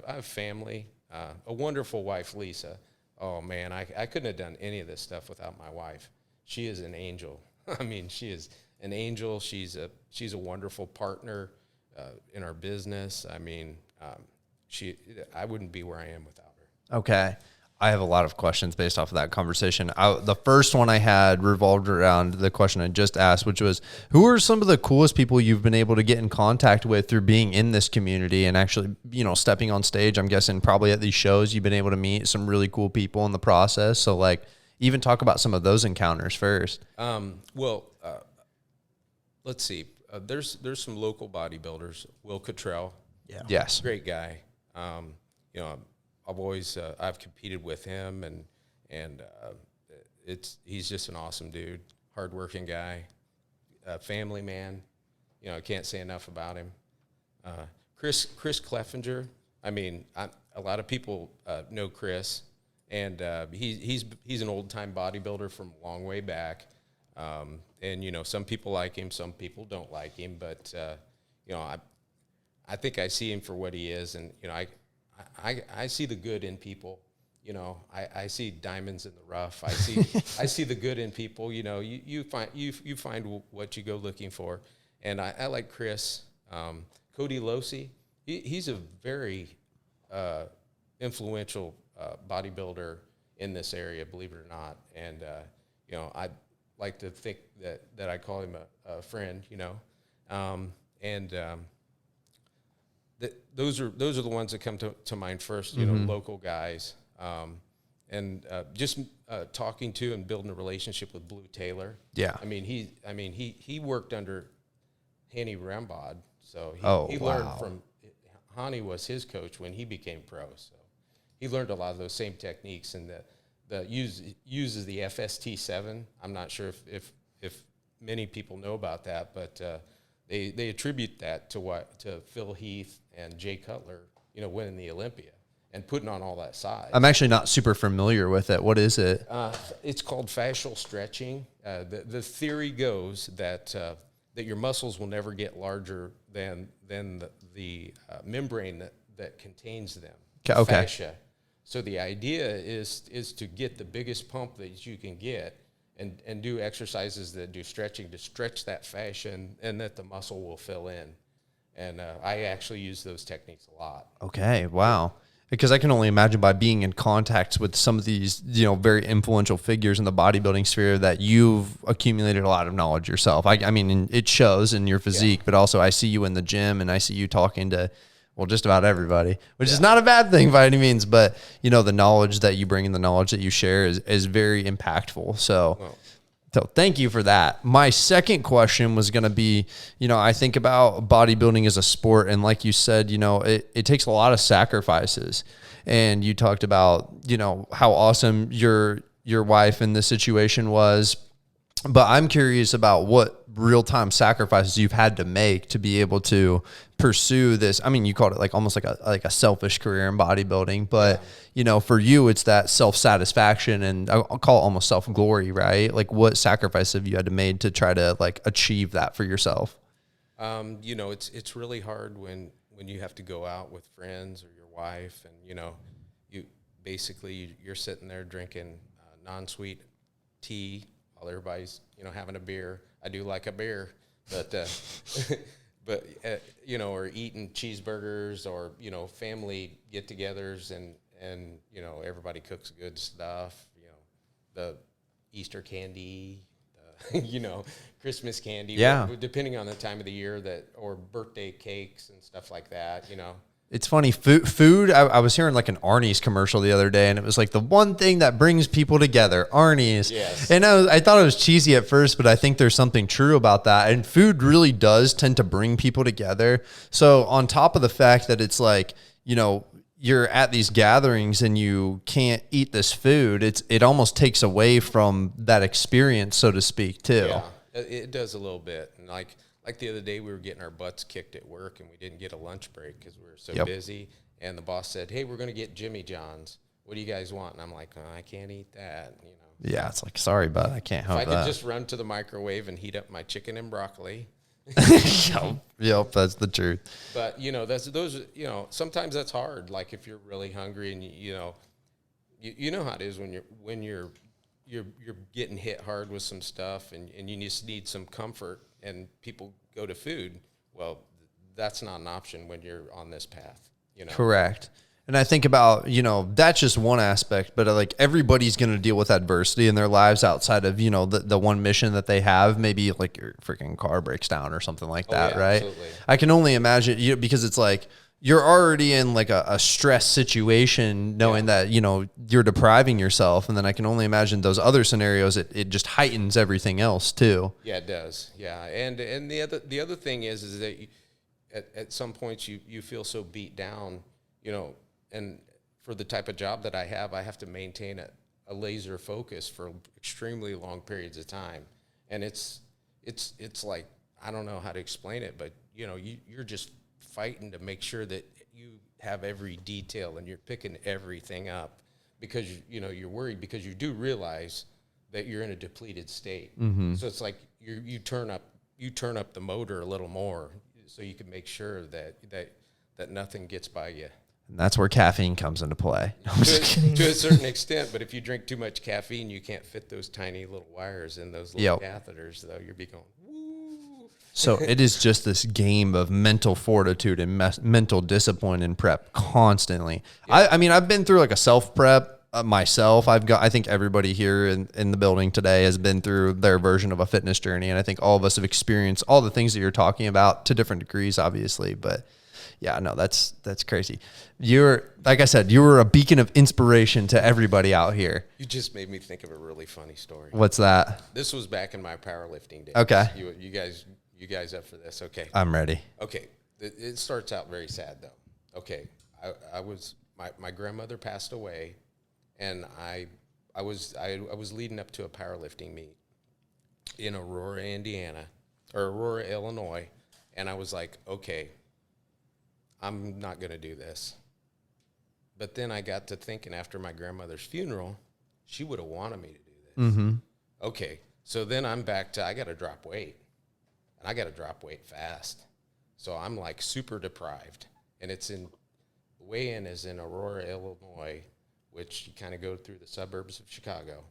Speaker 4: have family, a wonderful wife, Lisa. Oh man, I couldn't have done any of this stuff without my wife. She is an angel. I mean, she is an angel. She's a wonderful partner in our business. I mean, I wouldn't be where I am without her.
Speaker 2: Okay. I have a lot of questions based off of that conversation. The first one I had revolved around the question I just asked, which was, who are some of the coolest people you've been able to get in contact with through being in this community and actually, stepping on stage? I'm guessing probably at these shows you've been able to meet some really cool people in the process. So even talk about some of those encounters first.
Speaker 4: Let's see. There's some local bodybuilders. Will Cottrell.
Speaker 1: Yeah.
Speaker 2: Yes.
Speaker 4: Great guy. I've competed with him, and he's just an awesome dude, hardworking guy, family man. I can't say enough about him. Chris Cleffinger. I mean, a lot of people know Chris, and he's an old time bodybuilder from a long way back. And some people like him, some people don't like him, but I think I see him for what he is, and I see the good in people. I see diamonds in the rough. I see the good in people. You find what you go looking for, and I like Chris. Cody Losey, he's a very influential bodybuilder in this area, believe it or not. And I like to think that I call him a friend. Those are the ones that come to mind first, local guys. Just talking to and building a relationship with Blue Taylor.
Speaker 2: Yeah.
Speaker 4: I mean, he worked under Hani Rambod, so he
Speaker 2: wow.
Speaker 4: learned from Hani was his coach when he became pro. So he learned a lot of those same techniques, and uses the FST7. I'm not sure if many people know about that, but they attribute that to Phil Heath and Jay Cutler, winning the Olympia and putting on all that size.
Speaker 2: I'm actually not super familiar with it. What is it?
Speaker 4: It's called fascial stretching. The theory goes that your muscles will never get larger than the membrane that contains them.
Speaker 2: Okay.
Speaker 4: Fascia. So the idea is to get the biggest pump that you can get, and do exercises that do stretching to stretch that fascia and that the muscle will fill in. And I actually use those techniques a lot.
Speaker 2: Okay. Wow. Because I can only imagine by being in contact with some of these, you know, very influential figures in the bodybuilding sphere that you've accumulated a lot of knowledge yourself. I mean, it shows in your physique, but also I see you in the gym and I see you talking to, well, just about everybody, which is not a bad thing by any means, but you know, the knowledge that you bring and the knowledge that you share is very impactful. So thank you for that. My second question was going to be, you know, I think about bodybuilding as a sport. And like you said, you know, it takes a lot of sacrifices. And you talked about, you know, how awesome your wife in this situation was. But I'm curious about what real-time sacrifices you've had to make to be able to pursue this. I mean, you called it like almost like a selfish career in bodybuilding, but you know, for you, it's that self-satisfaction and I'll call it almost self-glory, right? Like what sacrifice have you had to make to try to like achieve that for yourself?
Speaker 4: You know, it's really hard when you have to go out with friends or your wife and, you know, you're sitting there drinking non-sweet tea while everybody's, you know, having a beer. I do like a beer, but you know, or eating cheeseburgers or, you know, family get-togethers and you know, everybody cooks good stuff, you know, the Easter candy, you know, Christmas candy, depending on the time of the year or birthday cakes and stuff like that, you know.
Speaker 2: It's funny, food. I was hearing like an Arnie's commercial the other day, and it was like the one thing that brings people together, Arnie's.
Speaker 4: Yes.
Speaker 2: And I thought it was cheesy at first, but I think there's something true about that. And food really does tend to bring people together. So on top of the fact that it's like, you know, you're at these gatherings and you can't eat this food, it almost takes away from that experience, so to speak, too.
Speaker 4: Yeah, it does a little bit. And like the other day, we were getting our butts kicked at work, and we didn't get a lunch break because we were so busy. And the boss said, "Hey, we're going to get Jimmy John's. What do you guys want?" And I'm like, "Oh, I can't eat that." You know.
Speaker 2: Yeah, it's like, sorry, bud, I can't help
Speaker 4: if I
Speaker 2: that.
Speaker 4: could just run to the microwave and heat up my chicken and broccoli.
Speaker 2: Yep, that's the truth.
Speaker 4: But you know, those. You know, sometimes that's hard. Like if you're really hungry, and you know how it is when you're getting hit hard with some stuff, and you just need some comfort, and people go to food. Well, that's not an option when you're on this path, you know?
Speaker 2: Correct. And I think about, you know, that's just one aspect, but like everybody's going to deal with adversity in their lives outside of, you know, the one mission that they have. Maybe like your freaking car breaks down or something like that, right? Absolutely. I can only imagine, because it's like, you're already in like a stress situation knowing that, you know, you're depriving yourself. And then I can only imagine those other scenarios. It just heightens everything else too.
Speaker 4: Yeah, it does. Yeah. And the other thing is that at some points you feel so beat down, you know, and for the type of job that I have to maintain a laser focus for extremely long periods of time. And it's like, I don't know how to explain it, but you know, you're just fighting to make sure that you have every detail and you're picking everything up because you know you're worried because you do realize that you're in a depleted state. Mm-hmm. So it's like you turn up the motor a little more so you can make sure that nothing gets by you.
Speaker 2: And that's where caffeine comes into play.
Speaker 4: To a certain extent, but if you drink too much caffeine, you can't fit those tiny little wires in those little catheters. Though you'll be going.
Speaker 2: So it is just this game of mental fortitude and mental discipline and prep constantly. Yeah. I mean, I've been through like a self prep myself. I think everybody here in the building today has been through their version of a fitness journey. And I think all of us have experienced all the things that you're talking about to different degrees, obviously. But yeah, no, that's crazy. Like I said, you were a beacon of inspiration to everybody out here.
Speaker 4: You just made me think of a really funny story.
Speaker 2: What's that?
Speaker 4: This was back in my powerlifting days.
Speaker 2: Okay.
Speaker 4: You guys up for this? Okay.
Speaker 2: I'm ready.
Speaker 4: Okay. It starts out very sad though. Okay. My grandmother passed away, and I was leading up to a powerlifting meet in Aurora, Illinois, and I was like, okay, I'm not going to do this. But then I got to thinking after my grandmother's funeral, she would have wanted me to do this. Mm-hmm. Okay. So then I'm back to, I got to drop weight. And I got to drop weight fast. So I'm like super deprived. And the weigh-in is in Aurora, Illinois, which you kind of go through the suburbs of Chicago.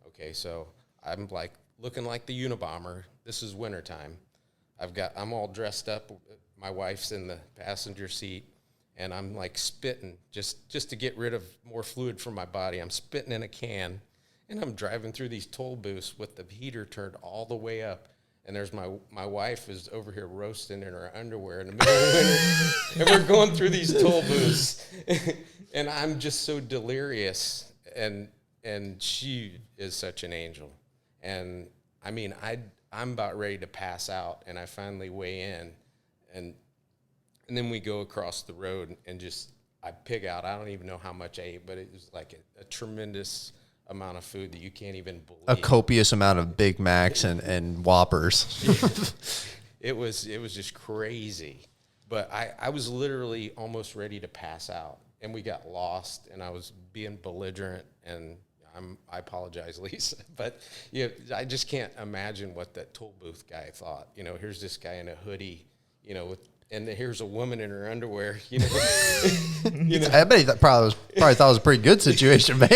Speaker 4: Okay, so I'm like looking like the Unabomber. This is wintertime. I'm all dressed up. My wife's in the passenger seat, and I'm like spitting just to get rid of more fluid from my body. I'm spitting in a can, and I'm driving through these toll booths with the heater turned all the way up. And there's my wife is over here roasting in her underwear in the middle of the winter, and we're going through these toll booths, and I'm just so delirious, and she is such an angel, and I mean I'm about ready to pass out, and I finally weigh in, and then we go across the road and just I pig out. I don't even know how much I ate, but it was like a tremendous amount of food that you can't even believe.
Speaker 2: A copious amount of Big Macs and Whoppers.
Speaker 4: It was just crazy. But I was literally almost ready to pass out, and we got lost, and I was being belligerent, and I apologize, Lisa, but yeah, I just can't imagine what that toll booth guy thought. You know, here's this guy in a hoodie, you know, and here's a woman in her underwear, you know. You know.
Speaker 2: I bet he probably thought it was a pretty good situation, man.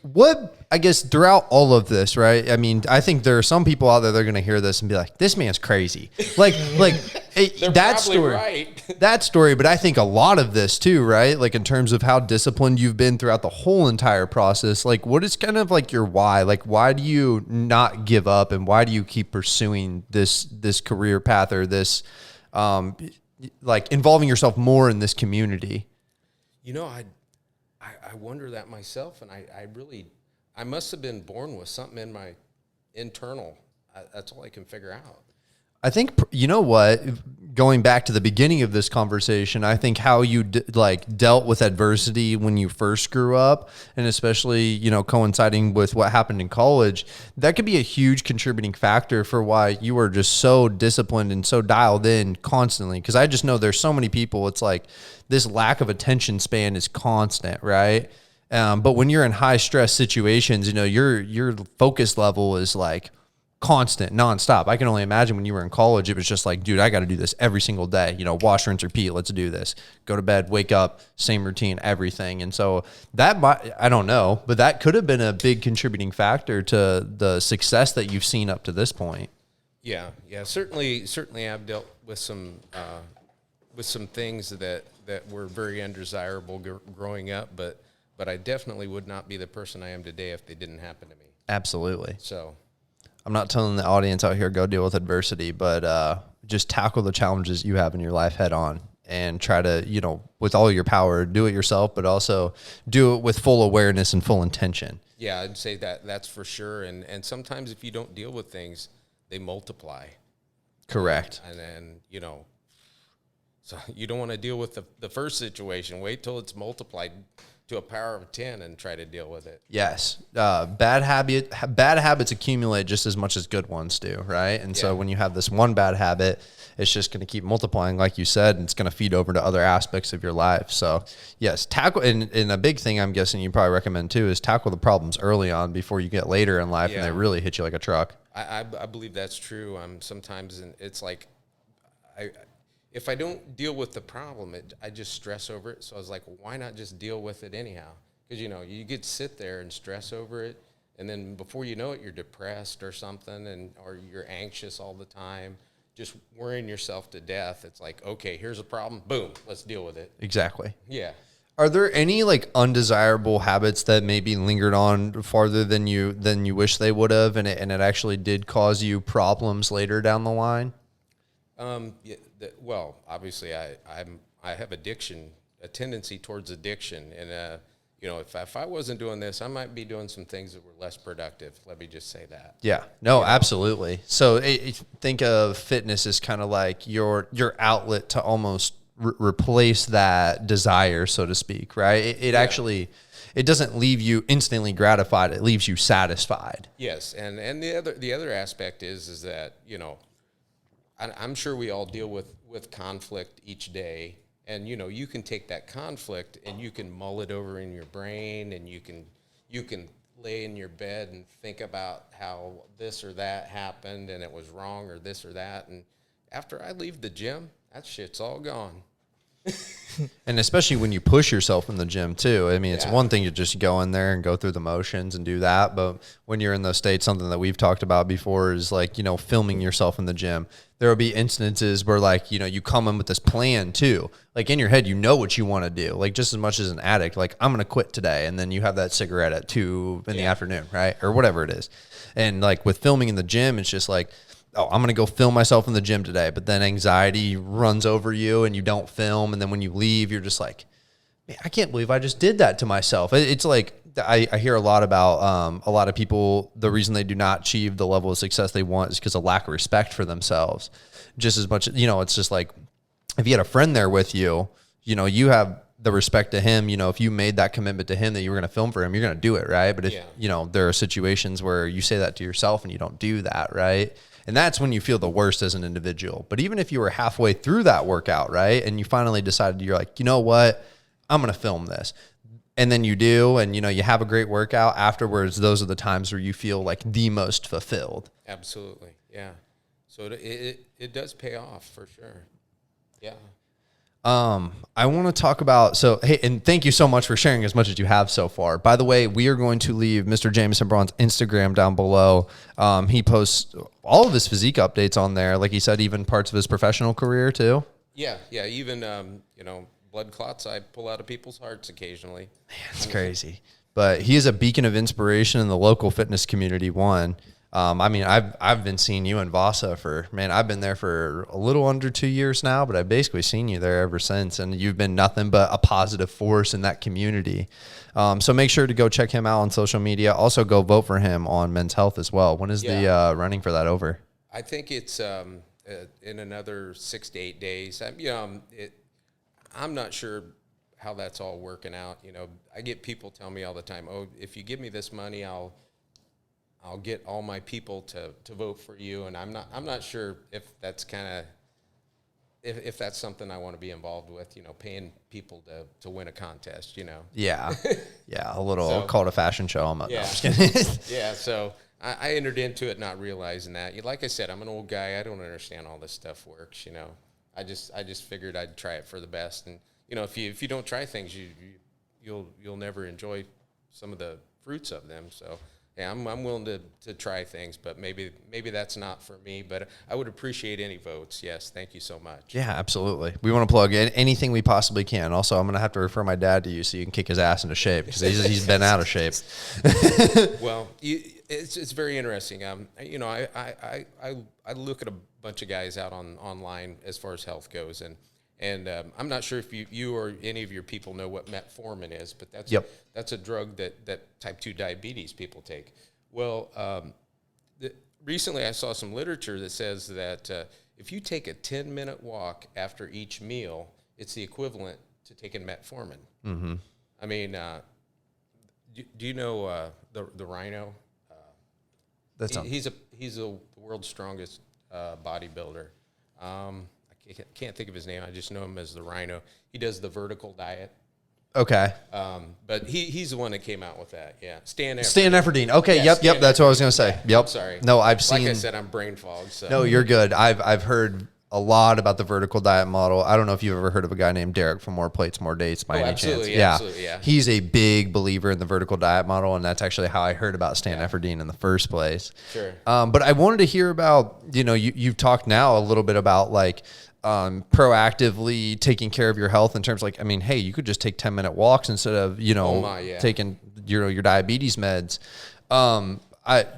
Speaker 2: What, I guess, throughout all of this, right? I mean, I think there are some people out there that are going to hear this and be like, "This man's crazy." Like that story,
Speaker 4: right.
Speaker 2: that story. But I think a lot of this too, right? Like in terms of how disciplined you've been throughout the whole entire process. Like, what is kind of like your why? Like, why do you not give up, and why do you keep pursuing this career path, or this, like involving yourself more in this community?
Speaker 4: You know, I wonder that myself, and I must have been born with something in my internal. That's all I can figure out.
Speaker 2: I think, you know what, going back to the beginning of this conversation, I think how you dealt with adversity when you first grew up, and especially, you know, coinciding with what happened in college, that could be a huge contributing factor for why you were just so disciplined and so dialed in constantly. Because I just know there's so many people, it's like this lack of attention span is constant, right? But when you're in high stress situations, you know, your focus level is like constant, nonstop. I can only imagine when you were in college, it was just like, dude, I got to do this every single day. You know, wash, rinse, repeat. Let's do this. Go to bed, wake up, same routine, everything. And so that might, I don't know, but that could have been a big contributing factor to the success that you've seen up to this point.
Speaker 4: Yeah. Certainly, I've dealt with some things that were very undesirable growing up, but I definitely would not be the person I am today if they didn't happen to me.
Speaker 2: Absolutely.
Speaker 4: So
Speaker 2: I'm not telling the audience out here, go deal with adversity, but just tackle the challenges you have in your life head on and try to, you know, with all your power, do it yourself, but also do it with full awareness and full intention.
Speaker 4: Yeah, I'd say that's for sure. And sometimes if you don't deal with things, they multiply.
Speaker 2: Correct.
Speaker 4: And then, you know, so you don't want to deal with the first situation. Wait till it's multiplied to a power of 10 and try to deal with it.
Speaker 2: Yes. Bad habits accumulate just as much as good ones do, right? And so when you have this one bad habit, it's just going to keep multiplying, like you said, and it's going to feed over to other aspects of your life. So yes, tackle, and a big thing I'm guessing you probably recommend too is tackle the problems early on before you get later in life and they really hit you like a truck.
Speaker 4: I believe that's true. Sometimes it's like, if I don't deal with the problem, I just stress over it. So I was like, well, why not just deal with it anyhow? Because, you know, you get to sit there and stress over it, and then before you know it, you're depressed or something, or you're anxious all the time, just worrying yourself to death. It's like, okay, here's a problem. Boom, let's deal with it.
Speaker 2: Exactly.
Speaker 4: Yeah.
Speaker 2: Are there any like undesirable habits that maybe lingered on farther than you wish they would have, and it actually did cause you problems later down the line?
Speaker 4: Well, obviously, I have addiction, a tendency towards addiction, and you know, if I wasn't doing this, I might be doing some things that were less productive. Let me just say that. Yeah,
Speaker 2: no, absolutely. So think of fitness as kind of like your outlet to almost replace that desire, so to speak, right? It actually, it doesn't leave you instantly gratified. It leaves you satisfied.
Speaker 4: Yes, and the other aspect is that, you know, I'm sure we all deal with conflict each day, and you know, you can take that conflict and you can mull it over in your brain, and you can lay in your bed and think about how this or that happened and it was wrong, or this or that, and after I leave the gym, that shit's all gone.
Speaker 2: And especially when you push yourself in the gym too. I mean, it's one thing to just go in there and go through the motions and do that. But when you're in those states, something that we've talked about before is like, you know, filming yourself in the gym. There will be instances where like, you know, you come in with this plan too. Like in your head, you know what you want to do. Like just as much as an addict, like I'm going to quit today. And then you have that cigarette at 2 in the afternoon, right? Or whatever it is. And like with filming in the gym, it's just like, oh, I'm going to go film myself in the gym today. But then anxiety runs over you and you don't film. And then when you leave, you're just like, man, I can't believe I just did that to myself. It's like, I hear a lot about a lot of people, the reason they do not achieve the level of success they want is because of lack of respect for themselves. Just as much, you know, it's just like, if you had a friend there with you, you know, you have the respect to him. You know, if you made that commitment to him that you were going to film for him, you're going to do it, right? But if, you know, there are situations where you say that to yourself and you don't do that, right? And that's when you feel the worst as an individual. But even if you were halfway through that workout, right, and you finally decided, you're like, you know what, I'm going to film this. And then you do, and, you know, you have a great workout afterwards. Those are the times where you feel like the most fulfilled.
Speaker 4: Absolutely. Yeah. So it does pay off for sure. Yeah.
Speaker 2: I want to talk about, so, hey, and thank you so much for sharing as much as you have so far. By the way, we are going to leave Mr. Jamison Braun's Instagram down below. He posts all of his physique updates on there. Like he said, even parts of his professional career too.
Speaker 4: Yeah. Yeah. Even, you know, blood clots I pull out of people's hearts occasionally.
Speaker 2: Man, it's crazy. But he is a beacon of inspiration in the local fitness community, one. I mean, I've been seeing you in Vasa for, man, I've been there for a little under 2 years now, but I've basically seen you there ever since. And you've been nothing but a positive force in that community. So make sure to go check him out on social media. Also go vote for him on Men's Health as well. When is the running for that over?
Speaker 4: I think it's in another 6 to 8 days. I'm not sure how that's all working out. You know, I get people tell me all the time, oh, if you give me this money, I'll get all my people to vote for you. And I'm not sure if that's kind of, if that's something I want to be involved with, you know, paying people to win a contest, you know?
Speaker 2: Yeah. Yeah. A little call to fashion show. I'm
Speaker 4: yeah. Yeah. So I entered into it not realizing that. Like I said, I'm an old guy. I don't understand all this stuff works, you know? I just figured I'd try it for the best. And, you know, if you don't try things, you'll never enjoy some of the fruits of them. So, yeah, I'm willing to try things, but maybe that's not for me. But I would appreciate any votes. Yes, thank you so much.
Speaker 2: Yeah, absolutely. We want to plug in anything we possibly can. Also, I'm going to have to refer my dad to you so you can kick his ass into shape because he's been out of shape.
Speaker 4: Well, it's very interesting. You know, I look at a bunch of guys out online as far as health goes, and I'm not sure if you or any of your people know what metformin is, but that's a drug that type 2 diabetes people take. Well, recently I saw some literature that says that if you take a 10-minute walk after each meal, it's the equivalent to taking metformin. Mm-hmm. I mean, do you know the Rhino? He's the world's strongest bodybuilder. I can't think of his name. I just know him as the Rhino. He does the vertical diet.
Speaker 2: Okay.
Speaker 4: But he's the one that came out with that. Yeah. Stan
Speaker 2: Efferdine. Okay.
Speaker 4: Yeah,
Speaker 2: yep. That's what I was going to say. Yep.
Speaker 4: I'm sorry.
Speaker 2: No, I've seen.
Speaker 4: Like I said, I'm brain fogged. So.
Speaker 2: No, you're good. I've heard a lot about the vertical diet model. I don't know if you've ever heard of a guy named Derek from More Plates, More Dates by any chance.
Speaker 4: Absolutely, yeah.
Speaker 2: He's a big believer in the vertical diet model, and that's actually how I heard about Stan Efferdine in the first place.
Speaker 4: Sure.
Speaker 2: But I wanted to hear about, you know, you've talked now a little bit about like proactively taking care of your health in terms of like, I mean, hey, you could just take 10-minute walks instead of, you know, taking your diabetes meds.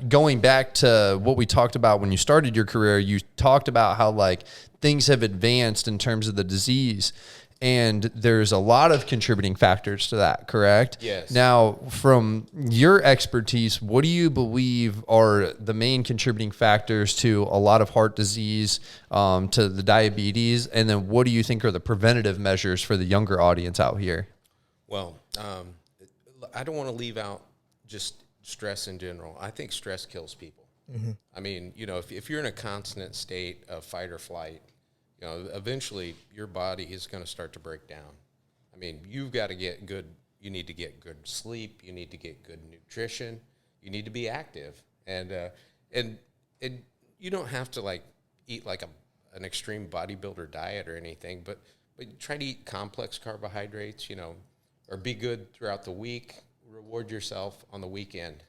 Speaker 2: Going back to what we talked about when you started your career, you talked about how like things have advanced in terms of the disease, and there's a lot of contributing factors to that, correct?
Speaker 4: Yes.
Speaker 2: Now, from your expertise, what do you believe are the main contributing factors to a lot of heart disease, to the diabetes, and then what do you think are the preventative measures for the younger audience out here?
Speaker 4: Well, I don't want to leave out just stress in general. I think stress kills people. Mm-hmm. I mean, you know, if you're in a constant state of fight or flight, you know, eventually your body is going to start to break down. I mean, you've got to get good. You need to get good sleep. You need to get good nutrition. You need to be active, and you don't have to like eat like an extreme bodybuilder diet or anything. But but try to eat complex carbohydrates, or be good throughout the week. Reward yourself on the weekend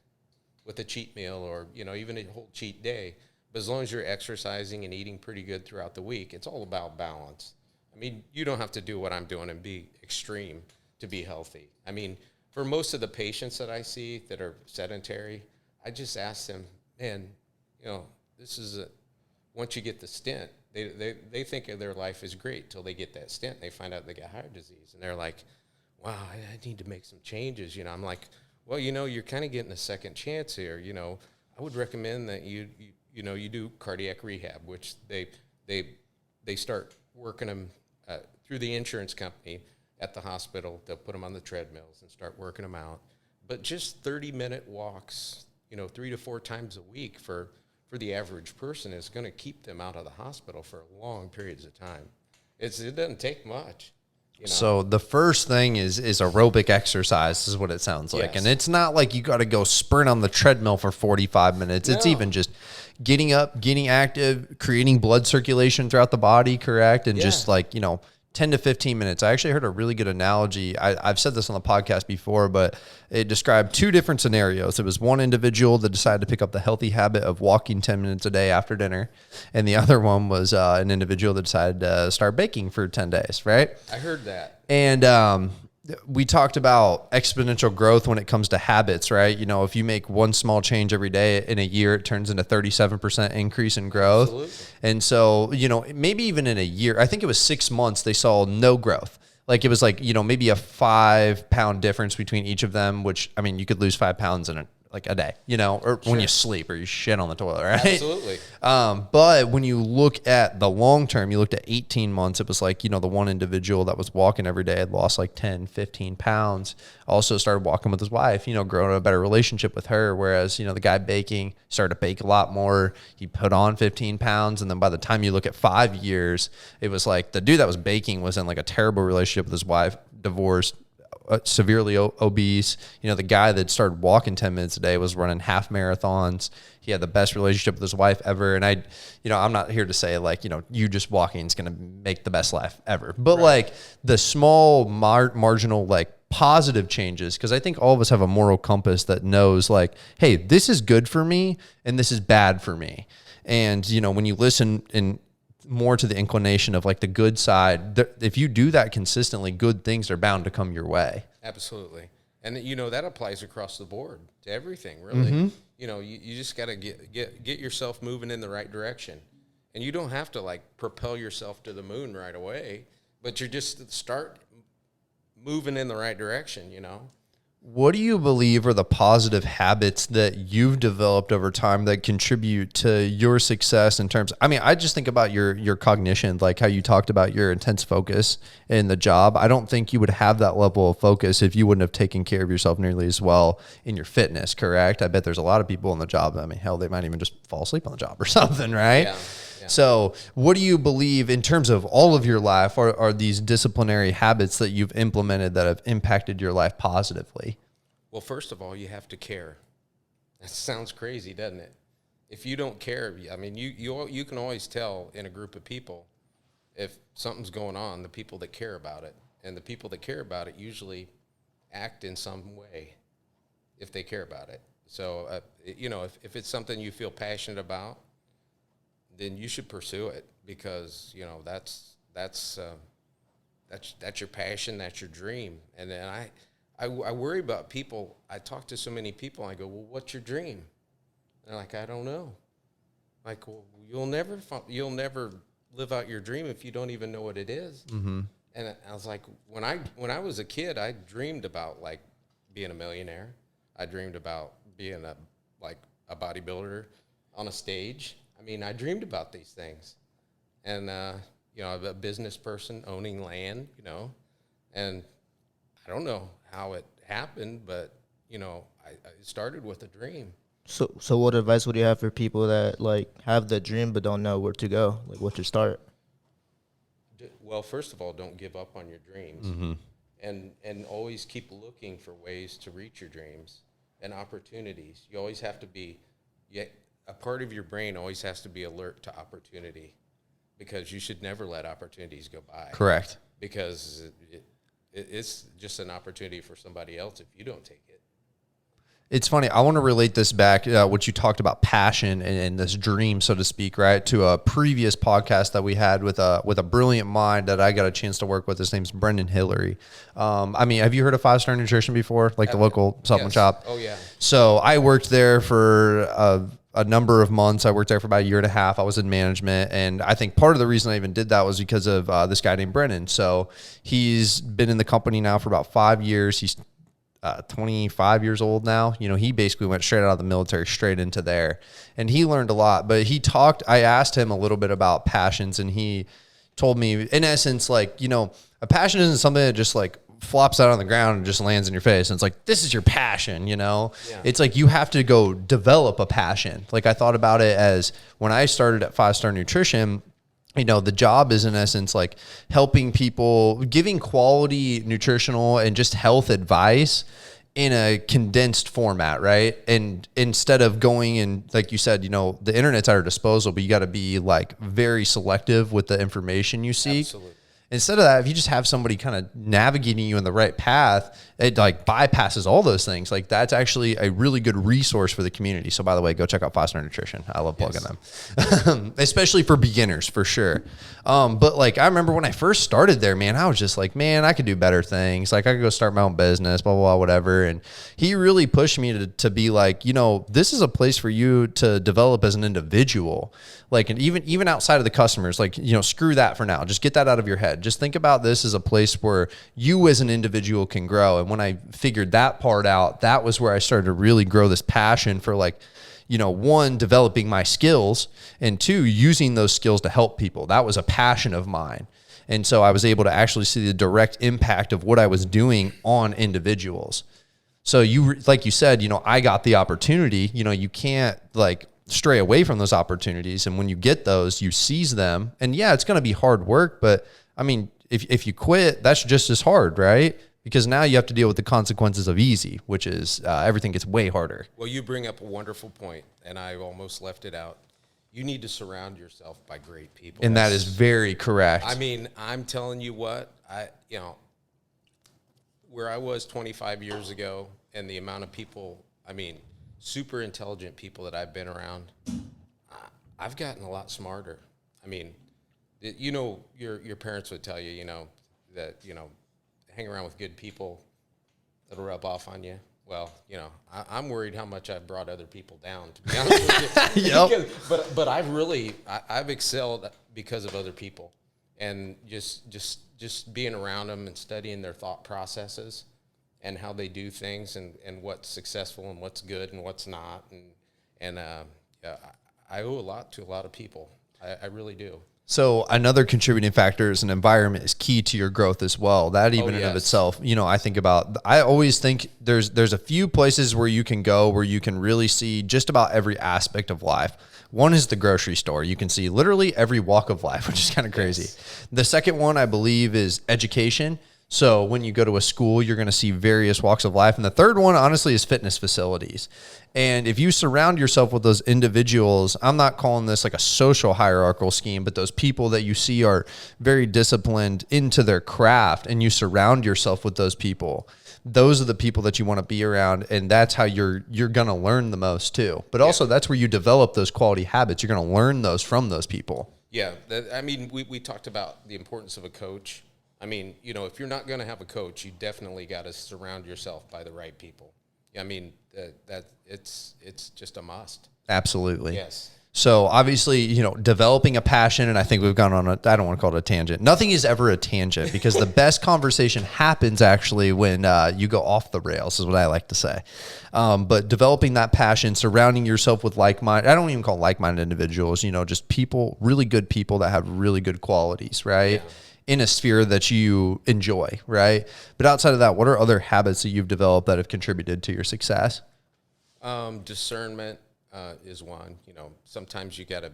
Speaker 4: with a cheat meal or, even a whole cheat day. But as long as you're exercising and eating pretty good throughout the week, it's all about balance. I mean, you don't have to do what I'm doing and be extreme to be healthy. I mean, for most of the patients that I see that are sedentary, I just ask them, man, this is once you get the stent, they think their life is great till they get that stent. They find out they got heart disease, and they're like, wow, I need to make some changes. I'm like, well, you're kind of getting a second chance here. I would recommend that you do cardiac rehab, which they start working them through the insurance company at the hospital. They'll put them on the treadmills and start working them out. But just 30-minute walks, 3 to 4 times a week for the average person is going to keep them out of the hospital for long periods of time. It doesn't take much.
Speaker 2: So the first thing is aerobic exercise is what it sounds like.
Speaker 4: Yes.
Speaker 2: And it's not like you got to go sprint on the treadmill for 45 minutes. It's even just getting up, getting active, creating blood circulation throughout the body, correct? And just 10 to 15 minutes. I actually heard a really good analogy. I've said this on the podcast before, but it described 2 different scenarios. It was one individual that decided to pick up the healthy habit of walking 10 minutes a day after dinner. And the other one was an individual that decided to start baking for 10 days, right?
Speaker 4: I heard that.
Speaker 2: And we talked about exponential growth when it comes to habits, right? If you make one small change every day in a year, it turns into 37% increase in growth.
Speaker 4: Absolutely.
Speaker 2: And so, maybe even in a year, I think it was 6 months, they saw no growth. Like it was like, maybe a 5-pound difference between each of them, which, I mean, you could lose 5 pounds in a day, or when you sleep or you shit on the toilet, right?
Speaker 4: Absolutely.
Speaker 2: But when you look at the long term, you looked at 18 months, it was like, the one individual that was walking every day had lost like 10, 15 pounds, also started walking with his wife, growing a better relationship with her. Whereas, the guy baking started to bake a lot more. He put on 15 pounds. And then by the time you look at 5 years, it was like the dude that was baking was in like a terrible relationship with his wife, divorced, severely obese. The guy that started walking 10 minutes a day was running half marathons. He had the best relationship with his wife ever. And I'm not here to say like, you just walking is going to make the best life ever, but like the small marginal, like positive changes. Cause I think all of us have a moral compass that knows like, hey, this is good for me and this is bad for me. And, when you listen and more to the inclination of like the good side, if you do that consistently, good things are bound to come your way.
Speaker 4: Absolutely. And that applies across the board to everything, really. Mm-hmm. You just got to get yourself moving in the right direction. And you don't have to like propel yourself to the moon right away, but you just start moving in the right direction,
Speaker 2: What do you believe are the positive habits that you've developed over time that contribute to your success in terms? I mean, I just think about your cognition, like how you talked about your intense focus in the job. I don't think you would have that level of focus if you wouldn't have taken care of yourself nearly as well in your fitness, correct? I bet there's a lot of people in the job. I mean, hell, they might even just fall asleep on the job or something, right?
Speaker 4: Yeah.
Speaker 2: So what do you believe in terms of all of your life are these disciplinary habits that you've implemented that have impacted your life positively?
Speaker 4: Well, first of all, you have to care. That sounds crazy, doesn't it? If you don't care, I mean, you can always tell in a group of people if something's going on, the people that care about it. And the people that care about it usually act in some way if they care about it. So, if it's something you feel passionate about, then you should pursue it because, that's your passion, that's your dream. And then I worry about people. I talk to so many people. I go, well, what's your dream? And they're like, I don't know. Like, well, you'll never live out your dream if you don't even know what it is. Mm-hmm. And I was like, when I was a kid, I dreamed about like being a millionaire. I dreamed about being a bodybuilder on a stage. I mean, I dreamed about these things. And I'm a business person owning land, and I don't know how it happened, but, I started with a dream.
Speaker 1: So what advice would you have for people that like have the dream but don't know where to go? Like what to start?
Speaker 4: Well, first of all, don't give up on your dreams, mm-hmm. and always keep looking for ways to reach your dreams and opportunities. You always have to be, a part of your brain always has to be alert to opportunity because you should never let opportunities go by.
Speaker 2: Correct.
Speaker 4: because it's just an opportunity for somebody else if you don't take it.
Speaker 2: It's funny. I want to relate this back, what you talked about passion and this dream, so to speak, right, to a previous podcast that we had with a brilliant mind that I got a chance to work with. His name's Brendan Hillary. I mean, have you heard of 5 Star Nutrition before, like the local supplement shop?
Speaker 4: Oh, yeah.
Speaker 2: So I worked there for a number of months. I worked there for about a year and a half. I was in management. And I think part of the reason I even did that was because of this guy named Brennan. So he's been in the company now for about 5 years. He's 25 years old now. You know, he basically went straight out of the military, straight into there. And he learned a lot. But I asked him a little bit about passions, and he told me, in essence, like, you know, a passion isn't something that just like flops out on the ground and just lands in your face. And it's like, this is your passion, you know? Yeah. It's like you have to go develop a passion. Like I thought about it as when I started at 5 Star Nutrition, you know, the job is in essence like helping people, giving quality nutritional and just health advice in a condensed format, right? And instead of going and, like you said, you know, the internet's at our disposal, but you got to be like very selective with the information you seek.
Speaker 4: Absolutely.
Speaker 2: Instead of that, if you just have somebody kind of navigating you in the right path, it like bypasses all those things. Like that's actually a really good resource for the community. So by the way, go check out 5 Star Nutrition. I love plugging them, especially for beginners for sure. But like, I remember when I first started there, man, I was just like, man, I could do better things. Like I could go start my own business, blah, blah, blah, whatever. And he really pushed me to be like, you know, this is a place for you to develop as an individual. Like, and even outside of the customers, like, you know, screw that for now. Just get that out of your head. Just think about this as a place where you as an individual can grow. And when I figured that part out, that was where I started to really grow this passion for, like, you know, one, developing my skills, and two, using those skills to help people. That was a passion of mine. And so I was able to actually see the direct impact of what I was doing on individuals. So you, like you said, you know, I got the opportunity. You know, you can't like stray away from those opportunities. And when you get those, you seize them. And yeah, it's going to be hard work, but I mean, if you quit, that's just as hard, right? Because now you have to deal with the consequences of easy, which is everything gets way harder.
Speaker 4: Well, you bring up a wonderful point, and I almost left it out. You need to surround yourself by great people.
Speaker 2: And that is very correct.
Speaker 4: I mean, I'm telling you what, where I was 25 years ago and the amount of people, I mean, super intelligent people that I've been around, I've gotten a lot smarter. I mean, you know, your parents would tell you, you know, that, you know, hang around with good people, that'll rub off on you. Well, you know, I'm worried how much I've brought other people down, to be honest with you.
Speaker 2: Yep.
Speaker 4: But I've excelled because of other people, and just being around them and studying their thought processes and how they do things, and what's successful and what's good and what's not. And I owe a lot to a lot of people. I really do.
Speaker 2: So another contributing factor is an environment is key to your growth as well. That even in of itself, you know, I always think there's a few places where you can go where you can really see just about every aspect of life. One is the grocery store. You can see literally every walk of life, which is kind of crazy. Yes. The second one, I believe, is education. So when you go to a school, you're going to see various walks of life. And the third one, honestly, is fitness facilities. And if you surround yourself with those individuals, I'm not calling this like a social hierarchical scheme, but those people that you see are very disciplined into their craft, and you surround yourself with those people, those are the people that you want to be around. And that's how you're going to learn the most too. But also that's where you develop those quality habits. You're going to learn those from those people. Yeah.
Speaker 4: I mean, we talked about the importance of a coach. I mean, you know, if you're not going to have a coach, you definitely got to surround yourself by the right people. I mean, that it's just a must.
Speaker 2: Absolutely.
Speaker 4: Yes.
Speaker 2: So obviously, you know, developing a passion, and I think we've gone on I don't want to call it a tangent. Nothing is ever a tangent, because the best conversation happens actually when you go off the rails, is what I like to say. But developing that passion, surrounding yourself with like-minded, I don't even call like-minded individuals, you know, just people, really good people that have really good qualities, right? Yeah. In a sphere that you enjoy, right? But outside of that, what are other habits that you've developed that have contributed to your success?
Speaker 4: Discernment is one. You know, sometimes you gotta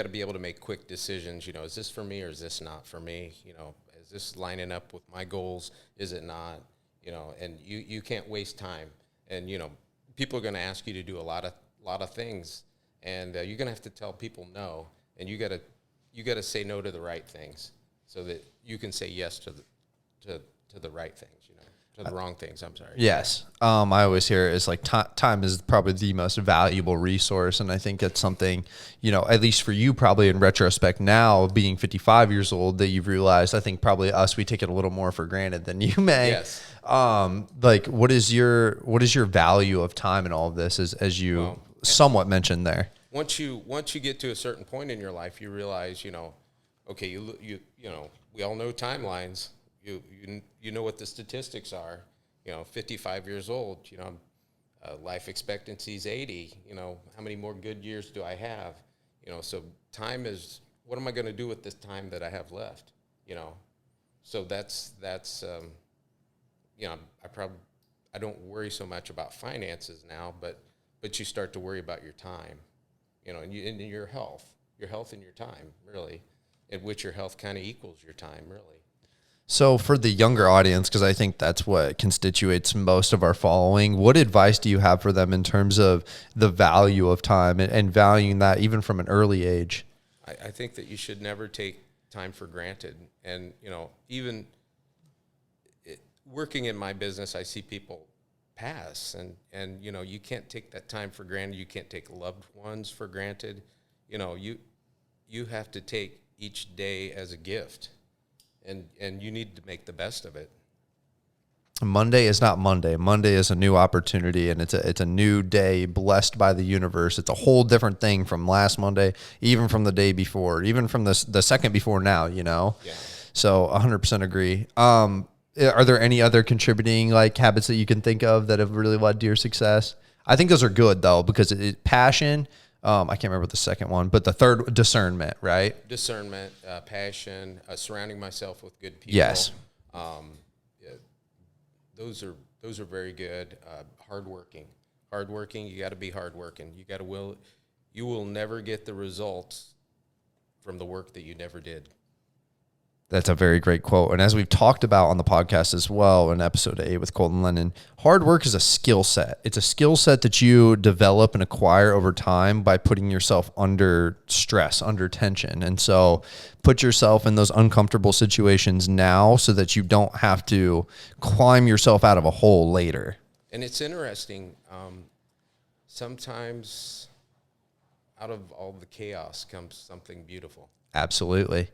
Speaker 4: be able to make quick decisions. You know, is this for me or is this not for me? You know, is this lining up with my goals? Is it not? You know, and you can't waste time. And you know, people are going to ask you to do a lot of things, and you're going to have to tell people no, and you gotta say no to the right things. so that you can say yes to the right things, to the wrong things. I'm sorry.
Speaker 2: Yes. I always hear it is like time is probably the most valuable resource. And I think it's something, at least for you, probably in retrospect now, being 55 years old, that you've realized. I think probably us, we take it a little more for granted than you may.
Speaker 4: Yes.
Speaker 2: Like what is your value of time in all of this, as you somewhat mentioned there?
Speaker 4: Once you get to a certain point in your life, you realize, okay, we all know timelines. You know what the statistics are. 55 years old. Life expectancy is 80. How many more good years do I have? So time is, what am I going to do with this time that I have left? So that's I don't worry so much about finances now, but you start to worry about your time, and your health and your time, really, at which your health kind of equals your time, really.
Speaker 2: So for the younger audience, because I think that's what constitutes most of our following, what advice do you have for them in terms of the value of time and valuing that even from an early age?
Speaker 4: I think that you should never take time for granted. And, even working in my business, I see people pass, and you can't take that time for granted. You can't take loved ones for granted. You have to take each day as a gift. And you need to make the best of it.
Speaker 2: Monday is not Monday. Monday is a new opportunity, and it's a new day blessed by the universe. It's a whole different thing from last Monday, even from the day before, even from the second before now, Yeah. So 100% agree. Are there any other contributing habits that you can think of that have really led to your success? I think those are good though, because passion. I can't remember the second one, but the third, discernment, right?
Speaker 4: Discernment, passion, surrounding myself with good people.
Speaker 2: Yes.
Speaker 4: Those are very good. Hardworking. You got to be hardworking. You will never get the results from the work that you never did.
Speaker 2: That's a very great quote. And as we've talked about on the podcast as well in episode 8 with Colton Lennon, hard work is a skill set. It's a skill set that you develop and acquire over time by putting yourself under stress, under tension. And so put yourself in those uncomfortable situations now so that you don't have to climb yourself out of a hole later.
Speaker 4: And it's interesting. Sometimes out of all the chaos comes something beautiful.
Speaker 2: Absolutely.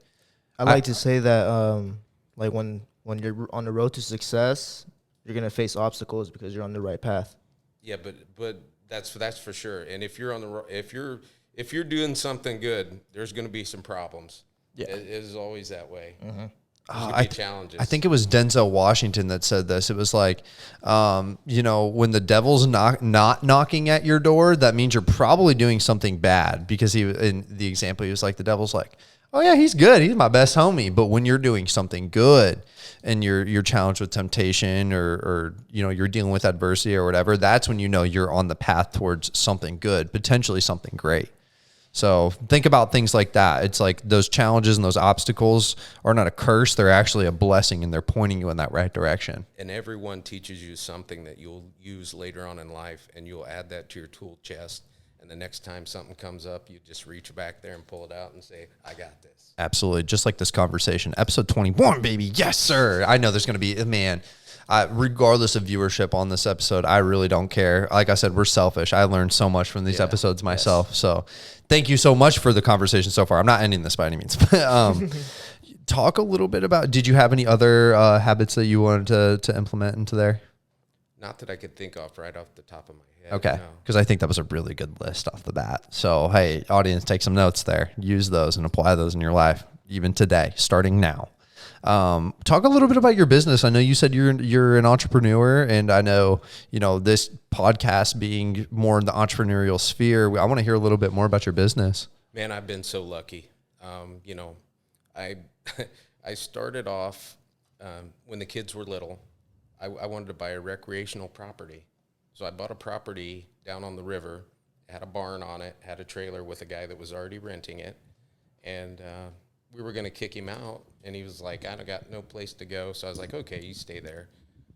Speaker 1: I like to say that when you're on the road to success, you're gonna face obstacles because you're on the right path.
Speaker 4: Yeah, but that's for sure. And if you're on the if you're doing something good, there's gonna be some problems. Yeah, it is always that way. Mm-hmm. Challenges.
Speaker 2: I think it was Denzel Washington that said this. It was like, when the devil's not knocking at your door, that means you're probably doing something bad. Because in the example, he was like, the devil's like, oh yeah, he's good. He's my best homie. But when you're doing something good and you're challenged with temptation or you're dealing with adversity or whatever, that's when you're on the path towards something good, potentially something great. So think about things like that. It's like those challenges and those obstacles are not a curse. They're actually a blessing, and they're pointing you in that right direction.
Speaker 4: And everyone teaches you something that you'll use later on in life, and you'll add that to your tool chest. And the next time something comes up, you just reach back there and pull it out and say, I got this.
Speaker 2: Absolutely. Just like this conversation. Episode 21, baby. Yes, sir. I know there's going to be, regardless of viewership on this episode, I really don't care. Like I said, we're selfish. I learned so much from these episodes myself. Yes. So thank you so much for the conversation so far. I'm not ending this by any means. Talk a little bit about, did you have any other habits that you wanted to implement into there?
Speaker 4: Not that I could think of right off the top of my head.
Speaker 2: Okay, because I think that was a really good list off the bat. So, hey, audience, take some notes there. Use those and apply those in your life, even today, starting now. Talk a little bit about your business. I know you said you're an entrepreneur, and I know, this podcast being more in the entrepreneurial sphere, I want to hear a little bit more about your business.
Speaker 4: Man, I've been so lucky. I started off when the kids were little. I wanted to buy a recreational property. So I bought a property down on the river, had a barn on it, had a trailer with a guy that was already renting it. And we were going to kick him out. And he was like, I got no place to go. So I was like, okay, you stay there.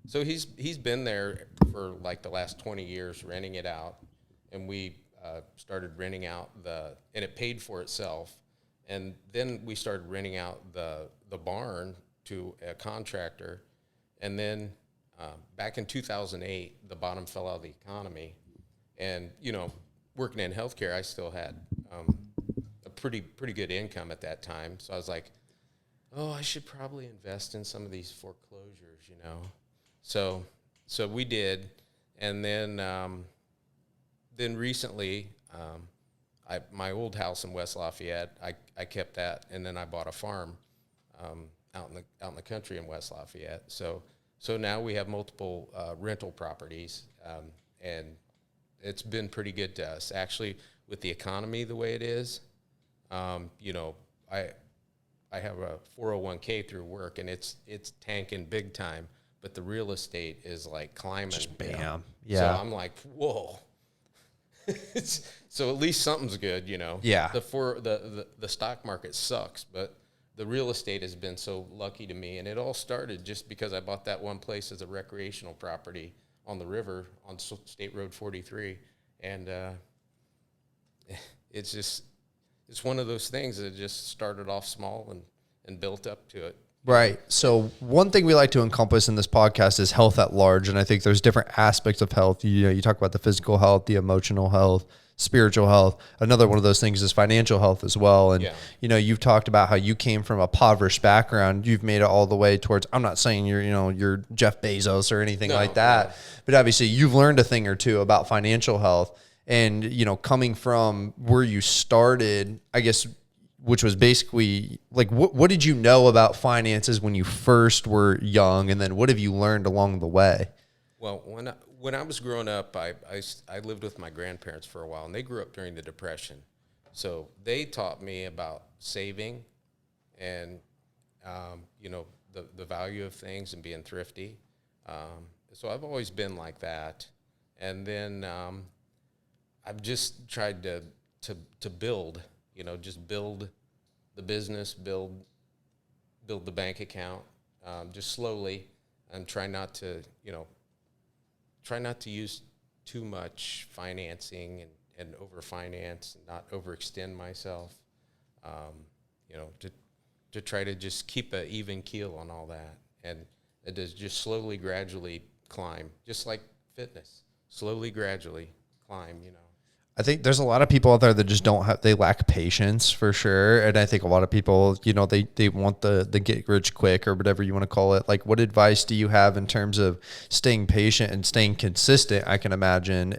Speaker 4: So he's been there for like the last 20 years renting it out. And we started renting out and it paid for itself. And then we started renting out the barn to a contractor. And then back in 2008, the bottom fell out of the economy. And, you know, working in healthcare, I still had a pretty good income at that time. So I was like, oh, I should probably invest in some of these foreclosures, you know. So we did. And then recently, my old house in West Lafayette, I kept that, and then I bought a farm out in the country in West Lafayette. So now we have multiple rental properties, and it's been pretty good to us. Actually, with the economy the way it is, you know, I have a 401k through work, and it's tanking big time, but the real estate is like climbing.
Speaker 2: Just bam.
Speaker 4: You know?
Speaker 2: Yeah.
Speaker 4: So I'm like, whoa. So at least something's good, you know.
Speaker 2: Yeah.
Speaker 4: The stock market sucks, but the real estate has been so lucky to me, and it all started just because I bought that one place as a recreational property on the river on State Road 43, and it's one of those things that just started off small and built up to it.
Speaker 2: Right. So one thing we like to encompass in this podcast is health at large. And I think there's different aspects of health. You know, you talk about the physical health, the emotional health, spiritual health. Another one of those things is financial health as well. And, you know, you've talked about how you came from a impoverished background. You've made it all the way towards, I'm not saying you're Jeff Bezos or anything like that, but obviously you've learned a thing or two about financial health. And, you know, coming from where you started, I guess, which was basically like, what did you know about finances when you first were young? And then what have you learned along the way?
Speaker 4: Well, when I was growing up, I lived with my grandparents for a while, and they grew up during the Depression. So they taught me about saving and, you know, the value of things and being thrifty. So I've always been like that. And then I've just tried to build, you know, just build the business, build the bank account, just slowly, and try not to use too much financing and overfinance, and not overextend myself, you know, to try to just keep an even keel on all that, and it does just slowly, gradually climb, just like fitness, slowly, gradually climb, you know.
Speaker 2: I think there's a lot of people out there that just they lack patience for sure. And I think a lot of people, you know, they want the get rich quick or whatever you want to call it. Like, what advice do you have in terms of staying patient and staying consistent? I can imagine,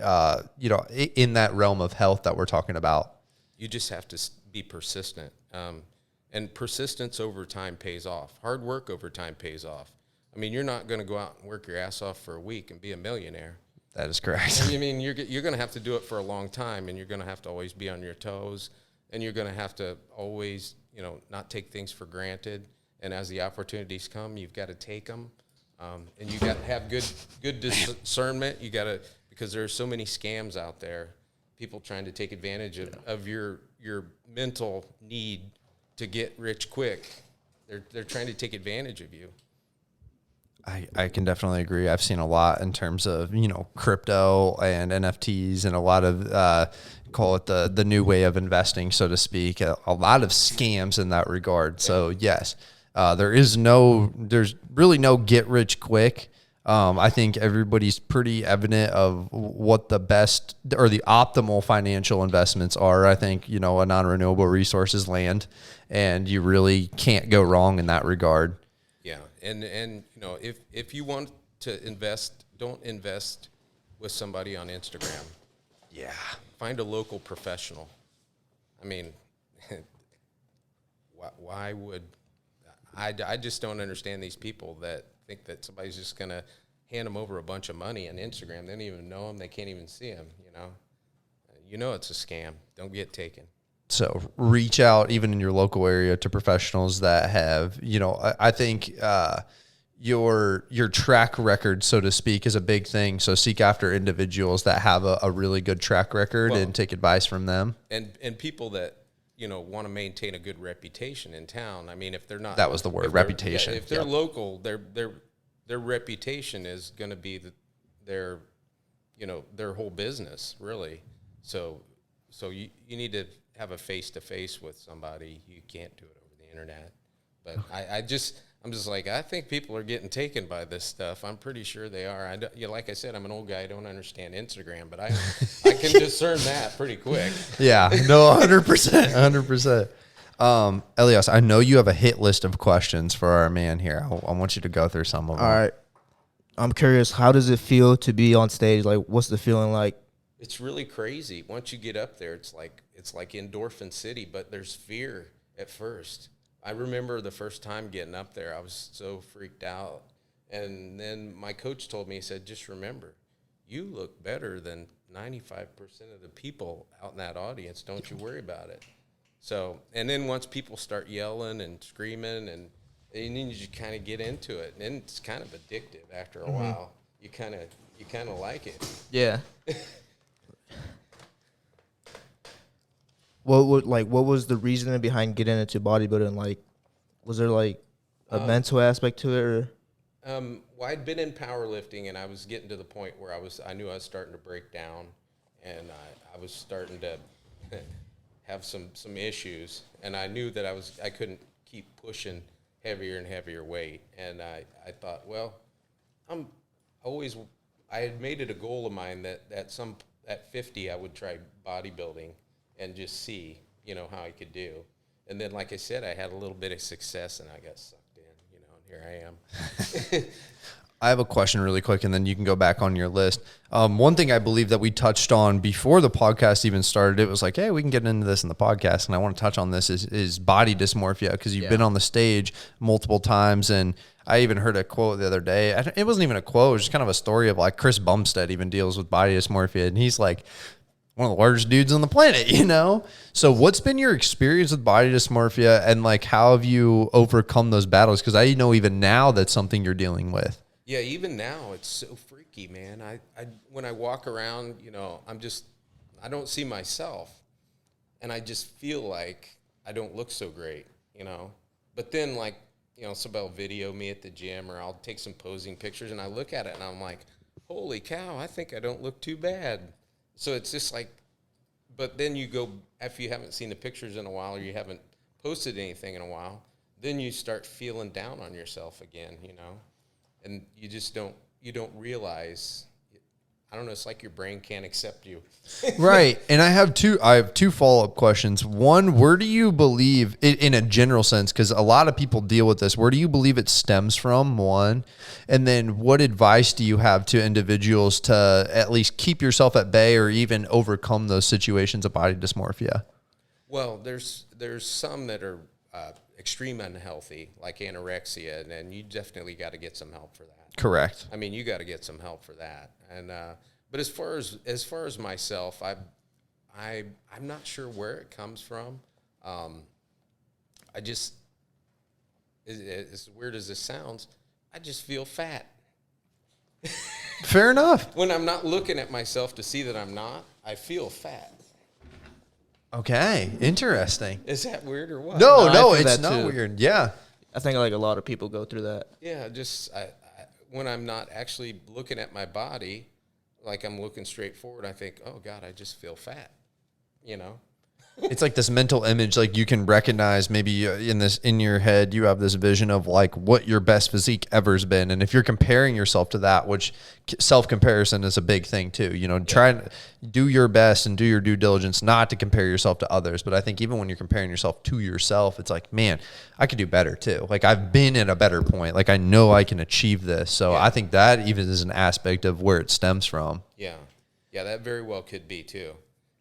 Speaker 2: you know, in that realm of health that we're talking about.
Speaker 4: You just have to be persistent. And persistence over time pays off. Hard work over time pays off. I mean, you're not going to go out and work your ass off for a week and be a millionaire.
Speaker 2: That is correct.
Speaker 4: I mean, you're going to have to do it for a long time, and you're going to have to always be on your toes, and you're going to have to always, you know, not take things for granted. And as the opportunities come, you've got to take them, and you got to have good discernment. You got to, because there are so many scams out there, people trying to take advantage of your mental need to get rich quick. They're trying to take advantage of you.
Speaker 2: I can definitely agree. I've seen a lot in terms of, you know, crypto and NFTs and a lot of, call it the new way of investing, so to speak, a lot of scams in that regard. So yes, there's really no get rich quick. I think everybody's pretty evident of what the best or the optimal financial investments are. I think, you know, a non-renewable resource is land, and you really can't go wrong in that regard.
Speaker 4: Yeah, and you know, if you want to invest, don't invest with somebody on Instagram.
Speaker 2: Yeah.
Speaker 4: Find a local professional. I mean, why would I just don't understand these people that think that somebody's just going to hand them over a bunch of money on Instagram. They don't even know them. They can't even see them, you know. You know it's a scam. Don't get taken.
Speaker 2: So reach out even in your local area to professionals that have, you know, I think your track record, so to speak, is a big thing. So seek after individuals that have a really good track record and take advice from them.
Speaker 4: And people that, you know, want to maintain a good reputation in town. I mean, if they're not,
Speaker 2: that was the word, reputation.
Speaker 4: If they're local, their reputation is going to be their whole business, really. So you need to have a face-to-face with somebody, you can't do it over the internet. But I'm just like, I think people are getting taken by this stuff. I'm pretty sure they are. Like I said, I'm an old guy. I don't understand Instagram, but I can discern that pretty quick.
Speaker 2: Yeah, no, 100%. Elias, I know you have a hit list of questions for our man here. I want you to go through some of them.
Speaker 1: All right. I'm curious, how does it feel to be on stage? Like, what's the feeling like?
Speaker 4: It's really crazy. Once you get up there, it's like endorphin city, but there's fear at first. I remember the first time getting up there, I was so freaked out. And then my coach told me, he said, just remember, you look better than 95% of the people out in that audience. Don't you worry about it. So, and then once people start yelling and screaming, and then you just kind of get into it. And then it's kind of addictive after a while. You kind of like it.
Speaker 1: Yeah. What was the reasoning behind getting into bodybuilding? Like, was there like a mental aspect to it? Or?
Speaker 4: Well, I'd been in powerlifting, and I was getting to the point where I knew I was starting to break down, and I was starting to have some issues, and I knew that I couldn't keep pushing heavier and heavier weight, and I thought, well, I had made it a goal of mine that at 50 I would try bodybuilding and just see, how I could do. And then, like I said, I had a little bit of success, and I got sucked in, and here I am.
Speaker 2: I have a question really quick, and then you can go back on your list. One thing I believe that we touched on before the podcast even started, it was like, hey, we can get into this in the podcast, and I want to touch on this is body dysmorphia, because you've been on the stage multiple times, and I even heard a quote the other day. It wasn't even a quote. It was just kind of a story of like Chris Bumstead even deals with body dysmorphia, and he's like one of the largest dudes on the planet, So what's been your experience with body dysmorphia, and like how have you overcome those battles? Because I know even now that's something you're dealing with.
Speaker 4: Yeah, even now it's so freaky, man. I when I walk around, I don't see myself, and I just feel like I don't look so great, But then, like, somebody will video me at the gym, or I'll take some posing pictures, and I look at it, and I'm like, holy cow, I think I don't look too bad. So it's just like, but then you go, if you haven't seen the pictures in a while, or you haven't posted anything in a while, then you start feeling down on yourself again, and you just don't realize, I don't know, it's like your brain can't accept you.
Speaker 2: Right. And I have two follow-up questions. One, where do you believe, in a general sense, because a lot of people deal with this, where do you believe it stems from, one? And then what advice do you have to individuals to at least keep yourself at bay or even overcome those situations of body dysmorphia?
Speaker 4: Well, there's some that are extreme unhealthy, like anorexia, and you definitely got to get some help for that.
Speaker 2: Correct.
Speaker 4: I mean, you got to get some help for that. And but as far as myself, I'm not sure where it comes from. I just, as weird as this sounds, I just feel fat.
Speaker 2: Fair enough.
Speaker 4: When I'm not looking at myself to see that I'm not, I feel fat.
Speaker 2: Okay, interesting.
Speaker 4: Is that weird or what?
Speaker 2: No,
Speaker 1: I feel
Speaker 2: it's
Speaker 1: that
Speaker 2: not
Speaker 1: too.
Speaker 2: weird. Yeah.
Speaker 1: I think like a lot of people go through that.
Speaker 4: Yeah, just when I'm not actually looking at my body, like I'm looking straight forward, I think, oh God, I just feel fat,
Speaker 2: It's like this mental image, like you can recognize maybe in your head, you have this vision of like what your best physique ever's been. And if you're comparing yourself to that, which self-comparison is a big thing too, try and do your best and do your due diligence, not to compare yourself to others. But I think even when you're comparing yourself to yourself, it's like, man, I could do better too. Like I've been at a better point. Like I know I can achieve this. So I think that even is an aspect of where it stems from.
Speaker 4: Yeah. Yeah, that very well could be too.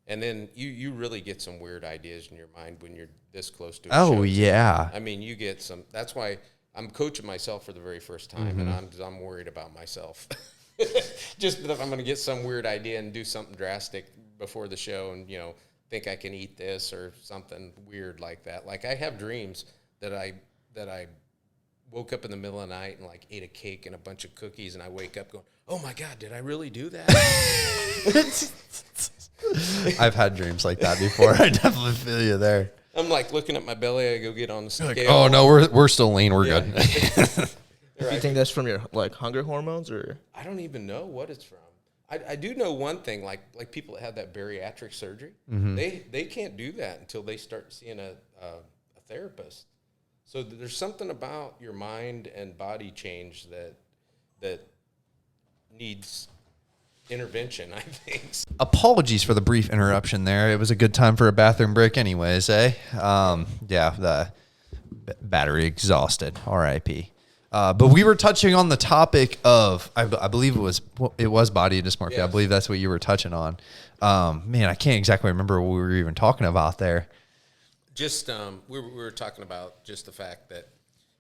Speaker 4: And then you really get some weird ideas in your mind when you're this close to a show.
Speaker 2: Oh, yeah.
Speaker 4: I mean, you get some. That's why I'm coaching myself for the very first time, and I'm worried about myself. Just that I'm going to get some weird idea and do something drastic before the show, and think I can eat this or something weird like that. Like I have dreams that I woke up in the middle of the night and like ate a cake and a bunch of cookies, and I wake up going, "Oh my God, did I really do that?"
Speaker 2: I've had dreams like that before. I definitely feel you there.
Speaker 4: I'm like looking at my belly. I go get on the scale.
Speaker 2: Like, oh no, we're still lean. We're good.
Speaker 1: Do you think that's from your like hunger hormones or?
Speaker 4: I don't even know what it's from. I do know one thing, like people that have that bariatric surgery, they can't do that until they start seeing a therapist. So there's something about your mind and body change that needs intervention, I think.
Speaker 2: Apologies for the brief interruption there. It was a good time for a bathroom break anyways, eh? Yeah, the battery exhausted, RIP. But we were touching on the topic of, I believe it was body dysmorphia.
Speaker 4: Yes.
Speaker 2: I believe that's what you were touching on. Man, I can't exactly remember what we were even talking about there.
Speaker 4: Just we were talking about just the fact that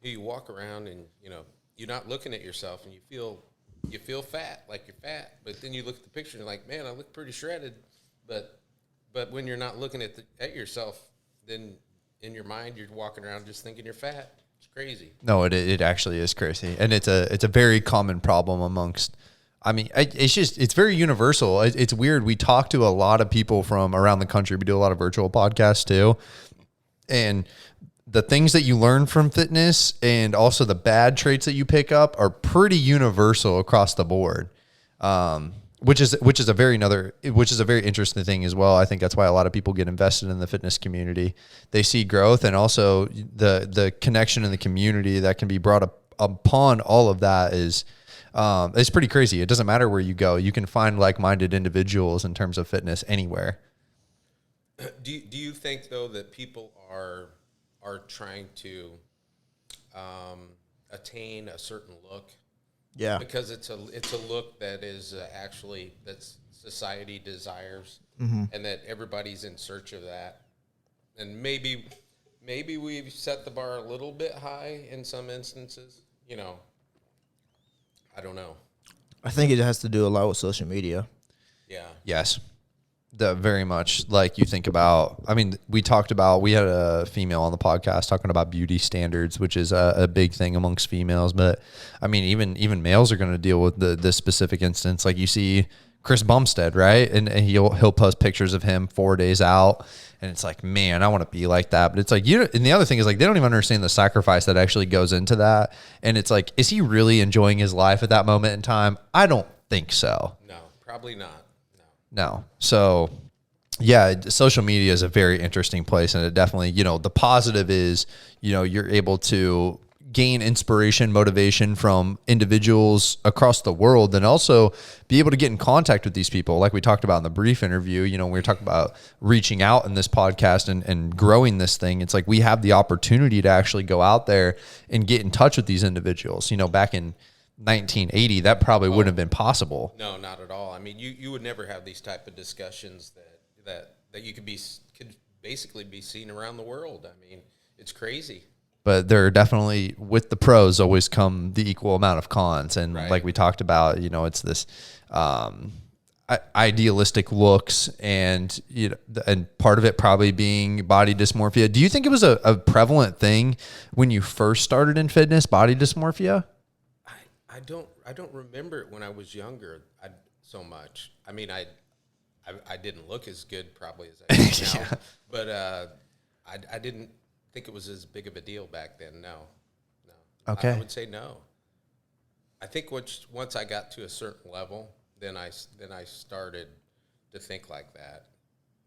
Speaker 4: you walk around and you're not looking at yourself and you feel fat, like you're fat, but then you look at the picture and you're like, man, I look pretty shredded, but when you're not looking at yourself, then in your mind you're walking around just thinking you're fat. It's crazy.
Speaker 2: No, it actually is crazy, and it's a very common problem amongst. I mean, it's very universal. It's weird. We talk to a lot of people from around the country. We do a lot of virtual podcasts too, and the things that you learn from fitness and also the bad traits that you pick up are pretty universal across the board. Which is a very interesting thing as well. I think that's why a lot of people get invested in the fitness community. They see growth and also the connection in the community that can be brought up upon all of that is it's pretty crazy. It doesn't matter where you go. You can find like-minded individuals in terms of fitness anywhere.
Speaker 4: Do you think though that people are trying to attain a certain look?
Speaker 1: Yeah.
Speaker 4: Because it's a look that is actually that society desires, and that everybody's in search of that. And maybe we've set the bar a little bit high in some instances. I don't know.
Speaker 1: I think it has to do a lot with social media.
Speaker 4: Yeah.
Speaker 2: Yes. Very much like you think about, I mean, we had a female on the podcast talking about beauty standards, which is a big thing amongst females. But I mean, even males are going to deal with this specific instance. Like you see Chris Bumstead, right? And he'll post pictures of him 4 days out. And it's like, man, I want to be like that. But it's like, and the other thing is like, they don't even understand the sacrifice that actually goes into that. And it's like, is he really enjoying his life at that moment in time? I don't think so.
Speaker 4: No, probably not.
Speaker 2: No. So, yeah, social media is a very interesting place. And it definitely, the positive is, you're able to gain inspiration, motivation from individuals across the world, and also be able to get in contact with these people. Like we talked about in the brief interview, we were talking about reaching out in this podcast and growing this thing. It's like we have the opportunity to actually go out there and get in touch with these individuals. Back in 1980, that probably wouldn't have been possible.
Speaker 4: No, not at all. I mean, you would never have these type of discussions that you could basically be seen around the world. I mean, it's crazy.
Speaker 2: But there are definitely, with the pros, always come the equal amount of cons. And
Speaker 4: right.
Speaker 2: Like we talked about, it's this idealistic looks and, and part of it probably being body dysmorphia. Do you think it was a prevalent thing when you first started in fitness, body dysmorphia?
Speaker 4: I don't remember it when I was younger so much. I mean, I didn't look as good probably as I do now, but I didn't think it was as big of a deal back then. No.
Speaker 2: Okay.
Speaker 4: I would say no. I think once I got to a certain level, then I started to think like that,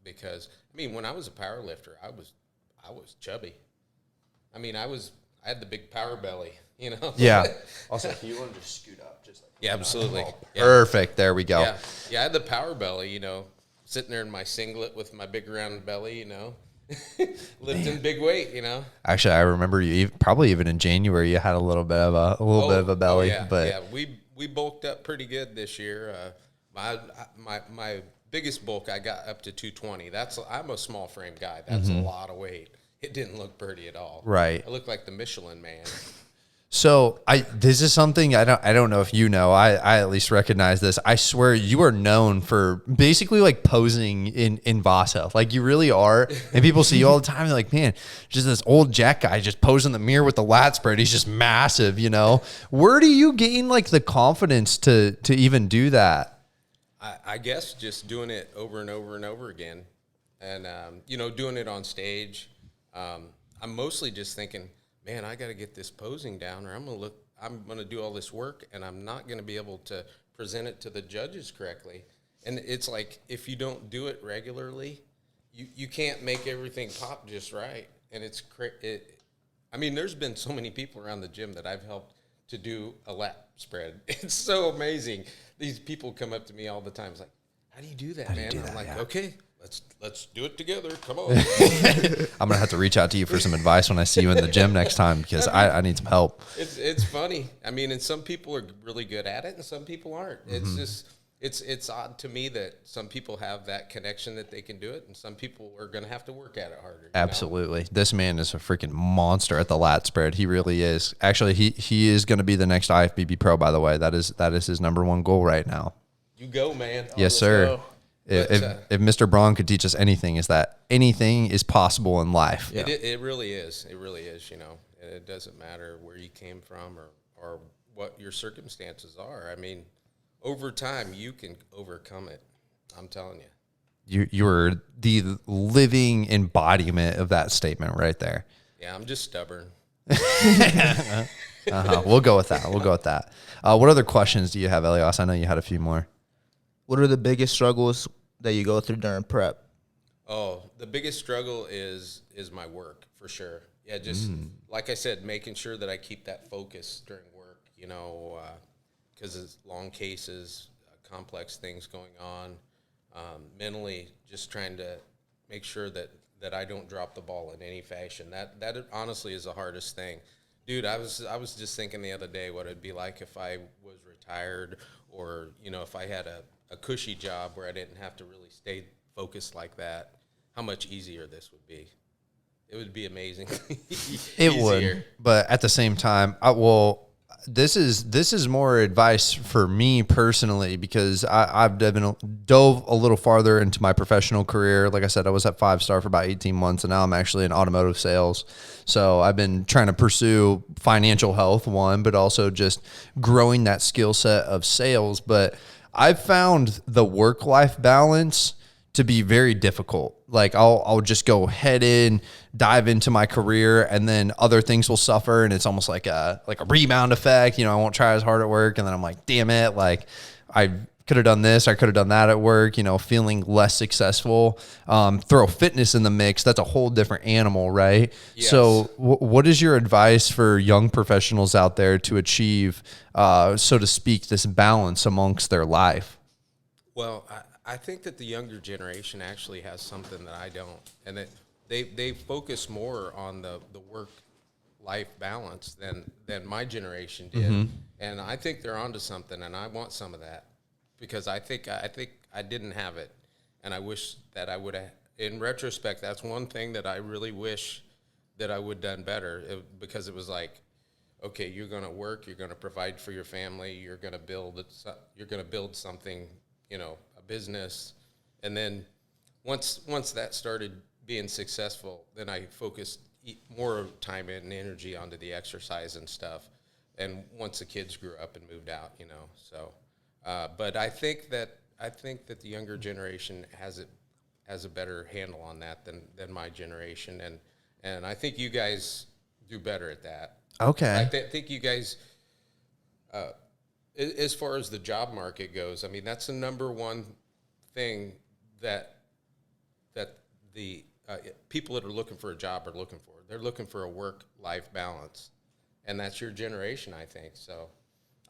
Speaker 4: because I mean, when I was a power lifter, I was chubby. I mean, I had the big power belly,
Speaker 2: Yeah. Also, if you wanted to scoot up, just like
Speaker 4: yeah, absolutely.
Speaker 2: Perfect. There we go.
Speaker 4: Yeah, I had the power belly, sitting there in my singlet with my big round belly, lifting big weight,
Speaker 2: Actually, I remember you probably even in January you had a little bit of a belly. But
Speaker 4: we bulked up pretty good this year. My biggest bulk I got up to 220. I'm a small frame guy. That's a lot of weight. It didn't look pretty at all.
Speaker 2: Right.
Speaker 4: I looked like the Michelin Man.
Speaker 2: So this is something I don't know if you know. I at least recognize this. I swear you are known for basically like posing in Vasa. Like you really are. And people see you all the time. They're like, man, just this old Jack guy just posing in the mirror with the lat spread. He's just massive, Where do you gain like the confidence to even do that?
Speaker 4: I guess just doing it over and over and over again, and doing it on stage. I'm mostly just thinking, man, I got to get this posing down, or I'm going to do all this work, and I'm not going to be able to present it to the judges correctly. And it's like, if you don't do it regularly, you can't make everything pop just right. And I mean, there's been so many people around the gym that I've helped to do a lap spread. It's so amazing. These people come up to me all the time. It's like, how do you do that, man? I'm like, okay, let's do it together. Come on.
Speaker 2: I'm gonna have to reach out to you for some advice when I see you in the gym next time, because I need some help.
Speaker 4: It's funny. I mean, and some people are really good at it, and some people aren't. It's just it's odd to me that some people have that connection that they can do it, and some people are going to have to work at it harder.
Speaker 2: Absolutely. This man is a freaking monster at the lat spread. He really is. Actually, he is going to be the next IFBB pro, by the way. That is his number one goal right now.
Speaker 4: You go, man.
Speaker 2: Yes, sir.
Speaker 1: go.
Speaker 2: If Mr. Braun could teach us anything, is that anything is possible in life.
Speaker 4: Yeah. It really is. It really is, you know. It doesn't matter where you came from or what your circumstances are. I mean, over time, you can overcome it. I'm telling you.
Speaker 2: You're the living embodiment of that statement right there.
Speaker 4: Yeah, I'm just stubborn.
Speaker 2: We'll go with that. What other questions do you have, Elias? I know you had a few more.
Speaker 1: What are the biggest struggles that you go through during prep?
Speaker 4: Oh, the biggest struggle is my work, for sure. Yeah, just like I said, making sure that I keep that focus during work, you know, because it's long cases, complex things going on. Mentally, just trying to make sure that I don't drop the ball in any fashion. That honestly is the hardest thing. Dude, I was just thinking the other day what it'd be like if I was retired, or, you know, if I had a cushy job where I didn't have to really stay focused like that, how much easier this would be. It would be amazing.
Speaker 2: It would, but at the same time, this is more advice for me personally, because I've dove a little farther into my professional career. Like I said, I was at 5-star for about 18 months, and now I'm actually in automotive sales. So I've been trying to pursue financial health, one, but also just growing that skill set of sales. But I've found the work-life balance to be very difficult. Like I'll just go head in, dive into my career, and then other things will suffer, and it's almost like a rebound effect. You know, I won't try as hard at work, and then I'm like, damn it, like I could have done this, I could have done that at work, you know, feeling less successful. Throw fitness in the mix, that's a whole different animal, right? Yes. So what is your advice for young professionals out there to achieve, so to speak, this balance amongst their life?
Speaker 4: Well, I think that the younger generation actually has something that I don't, and that they focus more on the work-life balance than my generation did, and I think they're onto something, and I want some of that, because I think I didn't have it, and I wish that I would have. In retrospect, that's one thing that I really wish that I would have done better, because it was like, okay, you're going to work, you're going to provide for your family, you're going to build something, you know, a business, and then once that started being successful, then I focused more time and energy onto the exercise and stuff. And once the kids grew up and moved out, you know, so. But I think that the younger generation has a better handle on that than my generation, and I think you guys do better at that.
Speaker 2: Okay.
Speaker 4: I think you guys, as far as the job market goes, I mean, that's the number one thing that the people that are looking for a job are looking for. They're looking for a work-life balance, and that's your generation, I think. So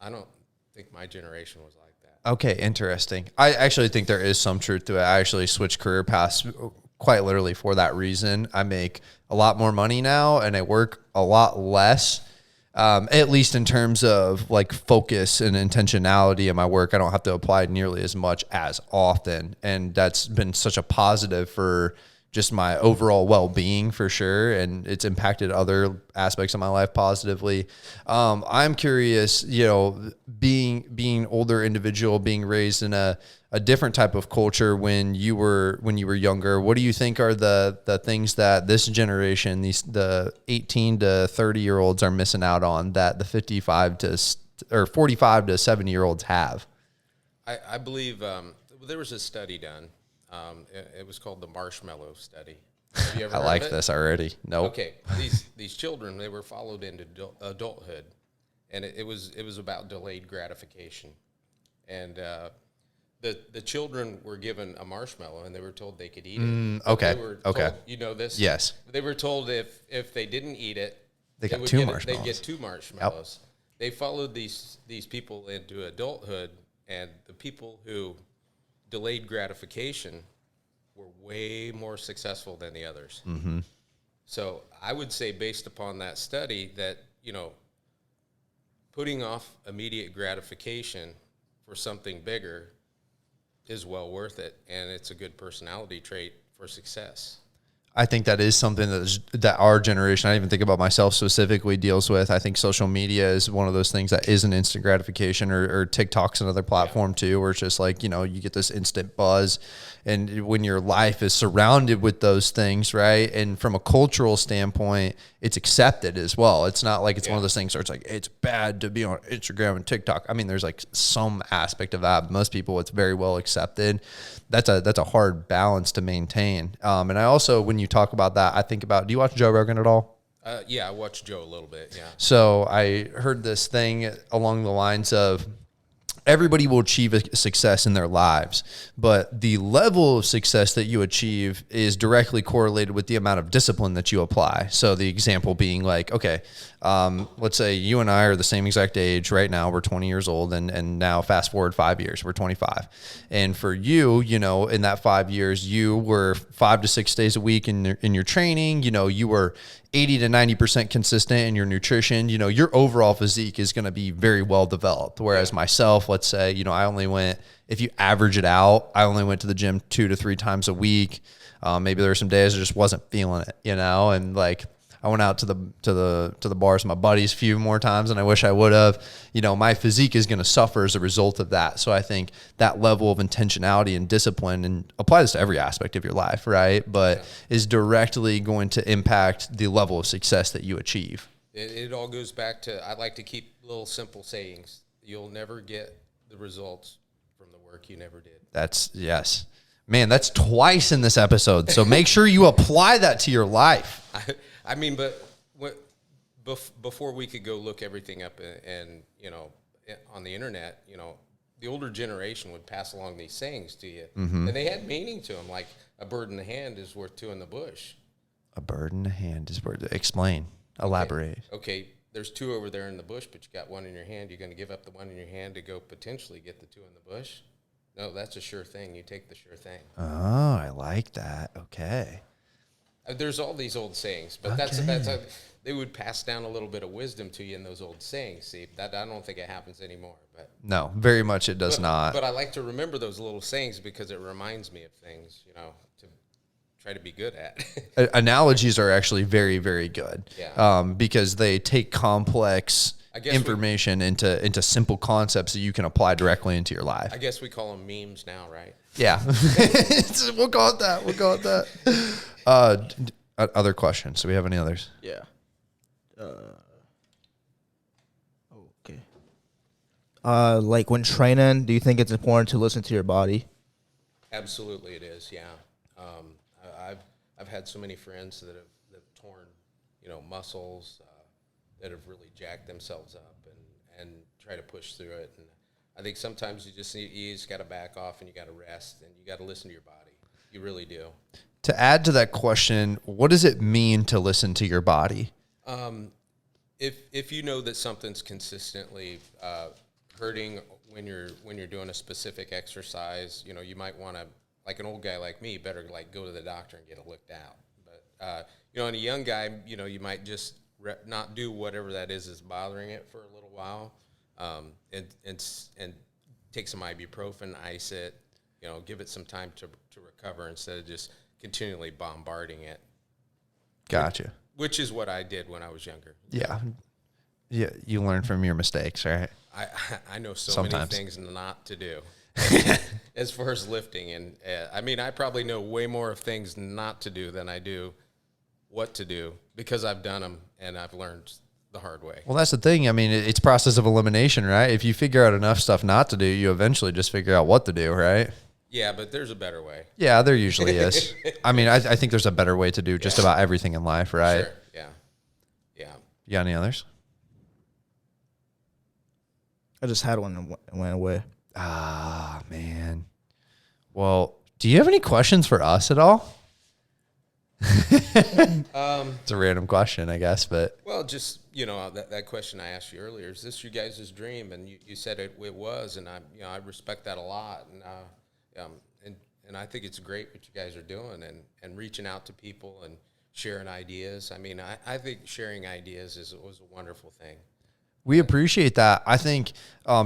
Speaker 4: I don't think my generation was like that.
Speaker 2: Okay, interesting. I actually think there is some truth to it. I actually switched career paths quite literally for that reason. I make a lot more money now, and I work a lot less. At least in terms of like focus and intentionality in my work, I don't have to apply nearly as much as often. And that's been such a positive for just my overall well-being, for sure. And it's impacted other aspects of my life positively. I'm curious, you know, being older individual, being raised in a different type of culture when you were younger, what do you think are the things that this generation, the 18 to 30 year olds are missing out on that the 45 to 70 year olds have?
Speaker 4: I believe there was a study done. It was called the Marshmallow Study. Have you ever
Speaker 2: I
Speaker 4: heard
Speaker 2: like
Speaker 4: of it?
Speaker 2: this already. Nope.
Speaker 4: Okay, these children, they were followed into adulthood, and it was about delayed gratification. and the children were given a marshmallow, and they were told they could eat it.
Speaker 2: Okay.
Speaker 4: They were
Speaker 2: Okay.
Speaker 4: told, you know this?
Speaker 2: Yes.
Speaker 4: They were told if they didn't eat it,
Speaker 2: They got
Speaker 4: would
Speaker 2: two
Speaker 4: get
Speaker 2: marshmallows.
Speaker 4: They'd get 2 marshmallows. Yep. They followed these people into adulthood, and the people who delayed gratification were way more successful than the others. Mm-hmm. So I would say, based upon that study, that, you know, putting off immediate gratification for something bigger is well worth it, and it's a good personality trait for success.
Speaker 2: I think that is something that our generation, I even think about myself specifically, deals with. I think social media is one of those things that is an instant gratification, or TikTok's another platform too, where it's just like, you know, you get this instant buzz. And when your life is surrounded with those things, right? And from a cultural standpoint, it's accepted as well. It's not like it's one of those things where it's like, it's bad to be on Instagram and TikTok. I mean, there's like some aspect of that, but most people, it's very well accepted. That's a hard balance to maintain. And I also, when you talk about that, I think about, do you watch Joe Rogan at all?
Speaker 4: Yeah, I watched Joe a little bit, yeah.
Speaker 2: So I heard this thing along the lines of, everybody will achieve a success in their lives, but the level of success that you achieve is directly correlated with the amount of discipline that you apply. So the example being like, okay, let's say you and I are the same exact age right now. We're 20 years old, and now fast forward 5 years, we're 25. And for you, you know, in that 5 years, you were 5 to 6 days a week in your training. You know, you were 80 to 90% consistent in your nutrition. You know, your overall physique is going to be very well developed. Whereas myself, let's say, you know, I only went, if you average it out, I only went to the gym 2 to 3 times a week. Maybe there were some days I just wasn't feeling it, you know, and like I went out to the bars with my buddies a few more times than I wish I would have. You know, my physique is going to suffer as a result of that. So I think that level of intentionality and discipline, and apply this to every aspect of your life, right? But is directly going to impact the level of success that you achieve.
Speaker 4: It all goes back to, I like to keep little simple sayings. You'll never get the results from the work you never did.
Speaker 2: Yes. Man, that's twice in this episode. So make sure you apply that to your life.
Speaker 4: I mean, but before we could go look everything up and, you know, on the internet, you know, the older generation would pass along these sayings to you. Mm-hmm. And they had meaning to them, like a bird in the hand is worth 2 in the bush.
Speaker 2: A bird in the hand is worth, explain, elaborate.
Speaker 4: Okay, there's 2 over there in the bush, but you got 1 in your hand. You're going to give up the 1 in your hand to go potentially get the 2 in the bush? No, that's a sure thing. You take the sure thing.
Speaker 2: Oh, I like that. Okay.
Speaker 4: There's all these old sayings, but they would pass down a little bit of wisdom to you in those old sayings. See, that I don't think it happens anymore. But
Speaker 2: no, very much it does not.
Speaker 4: But I like to remember those little sayings because it reminds me of things, you know, to try to be good at.
Speaker 2: Analogies are actually very, very good.
Speaker 4: Yeah.
Speaker 2: Because they take complex information into simple concepts that you can apply directly into your life.
Speaker 4: I guess we call them memes now, right?
Speaker 2: Yeah. We'll call it that. Other questions. Do we have any others?
Speaker 1: Yeah. Okay. Like when training, do you think it's important to listen to your body?
Speaker 4: Absolutely, it is. Yeah. I've had so many friends that have torn, you know, muscles, that have really jacked themselves up and try to push through it. And I think sometimes you just got to back off and you got to rest and you got to listen to your body. You really do.
Speaker 2: To add to that question, what does it mean to listen to your body?
Speaker 4: If you know that something's consistently hurting when you're doing a specific exercise, you know, you might want to, like an old guy like me, better like go to the doctor and get it looked out. But you know, in a young guy, you know, you might just not do whatever that is bothering it for a little while, and take some ibuprofen, ice it, you know, give it some time to recover instead of just continually bombarding it.
Speaker 2: Gotcha.
Speaker 4: Which is what I did when I was younger.
Speaker 2: Yeah. Yeah, you learn from your mistakes, right?
Speaker 4: I know
Speaker 2: Sometimes.
Speaker 4: many things not to do as far as lifting. And I mean, I probably know way more of things not to do than I do what to do because I've done them and I've learned the hard way.
Speaker 2: Well, that's the thing. I mean, it's process of elimination, right? If you figure out enough stuff not to do, you eventually just figure out what to do, right?
Speaker 4: Yeah, but there's a better way.
Speaker 2: Yeah, there usually is. I mean, I think there's a better way to do just about everything in life, right?
Speaker 4: Sure. Yeah. Yeah.
Speaker 2: You got any others?
Speaker 1: I just had one and went away.
Speaker 2: Ah, man. Well, do you have any questions for us at all? It's a random question, I guess, but
Speaker 4: Well, just, you know, that question I asked you earlier, is this your guys' dream? And you said it was, and I respect that a lot. And I think it's great what you guys are doing and reaching out to people and sharing ideas. I mean, I think sharing ideas was a wonderful thing.
Speaker 2: we appreciate that. I think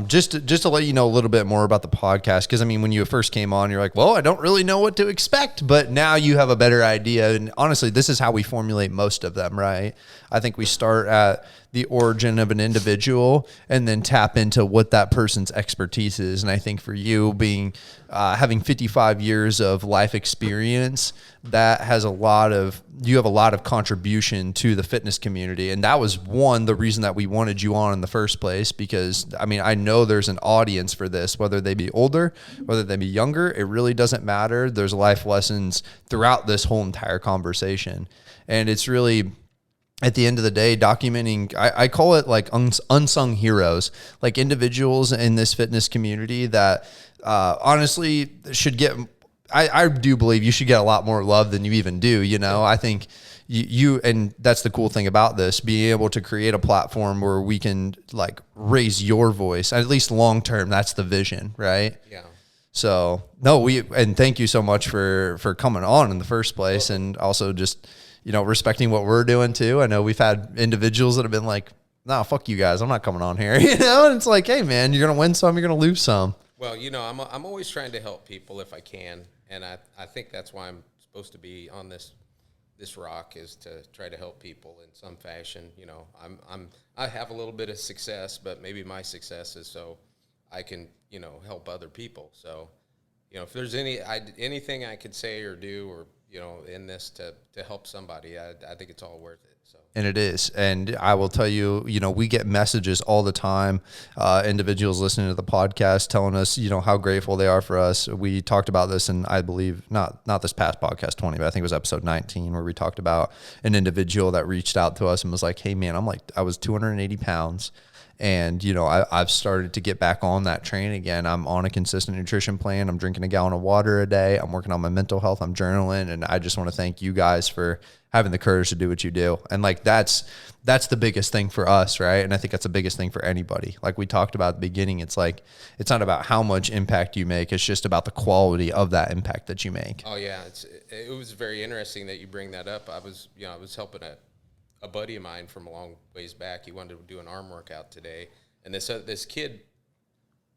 Speaker 2: just to let you know a little bit more about the podcast, because I mean, when you first came on, you're like, well, I don't really know what to expect, but now you have a better idea. And honestly, this is how we formulate most of them, right? I think we start at the origin of an individual and then tap into what that person's expertise is. And I think for you being having 55 years of life experience, that has you have a lot of contribution to the fitness community. And that was the reason that we wanted you on in the first place, because I mean, I know there's an audience for this, whether they be older, whether they be younger, it really doesn't matter. There's life lessons throughout this whole entire conversation. And it's really, at the end of the day, documenting, I call it like unsung heroes, like individuals in this fitness community that honestly should get, I do believe you should get a lot more love than you even do. You know, I think you, and that's the cool thing about this, being able to create a platform where we can like raise your voice, at least long-term, that's the vision, right?
Speaker 4: Yeah.
Speaker 2: So no, and thank you so much for coming on in the first place. And also just, you know, respecting what we're doing too. I know we've had individuals that have been like, nah, fuck you guys, I'm not coming on here. You know, and it's like, hey man, you're going to win some, you're going to lose some.
Speaker 4: Well, you know, I'm always trying to help people if I can. And I think that's why I'm supposed to be on this rock, is to try to help people in some fashion. You know, I have a little bit of success, but maybe my success is so I can, you know, help other people. So, you know, if there's anything I could say or do, or, you know, in this to help somebody, I think it's all worth it. So.
Speaker 2: And it is. And I will tell you, you know, we get messages all the time, individuals listening to the podcast telling us, you know, how grateful they are for us. We talked about this, and I believe not this past podcast 20, but I think it was episode 19, where we talked about an individual that reached out to us and was like, hey man, I was 280 pounds. And, you know, I've started to get back on that train again. I'm on a consistent nutrition plan. I'm drinking a gallon of water a day. I'm working on my mental health. I'm journaling. And I just want to thank you guys for having the courage to do what you do. And like, that's the biggest thing for us, right? And I think that's the biggest thing for anybody. Like we talked about at the beginning, it's like, it's not about how much impact you make. It's just about the quality of that impact that you make.
Speaker 4: Oh yeah. It was very interesting that you bring that up. I was helping a buddy of mine from a long ways back. He wanted to do an arm workout today, and this kid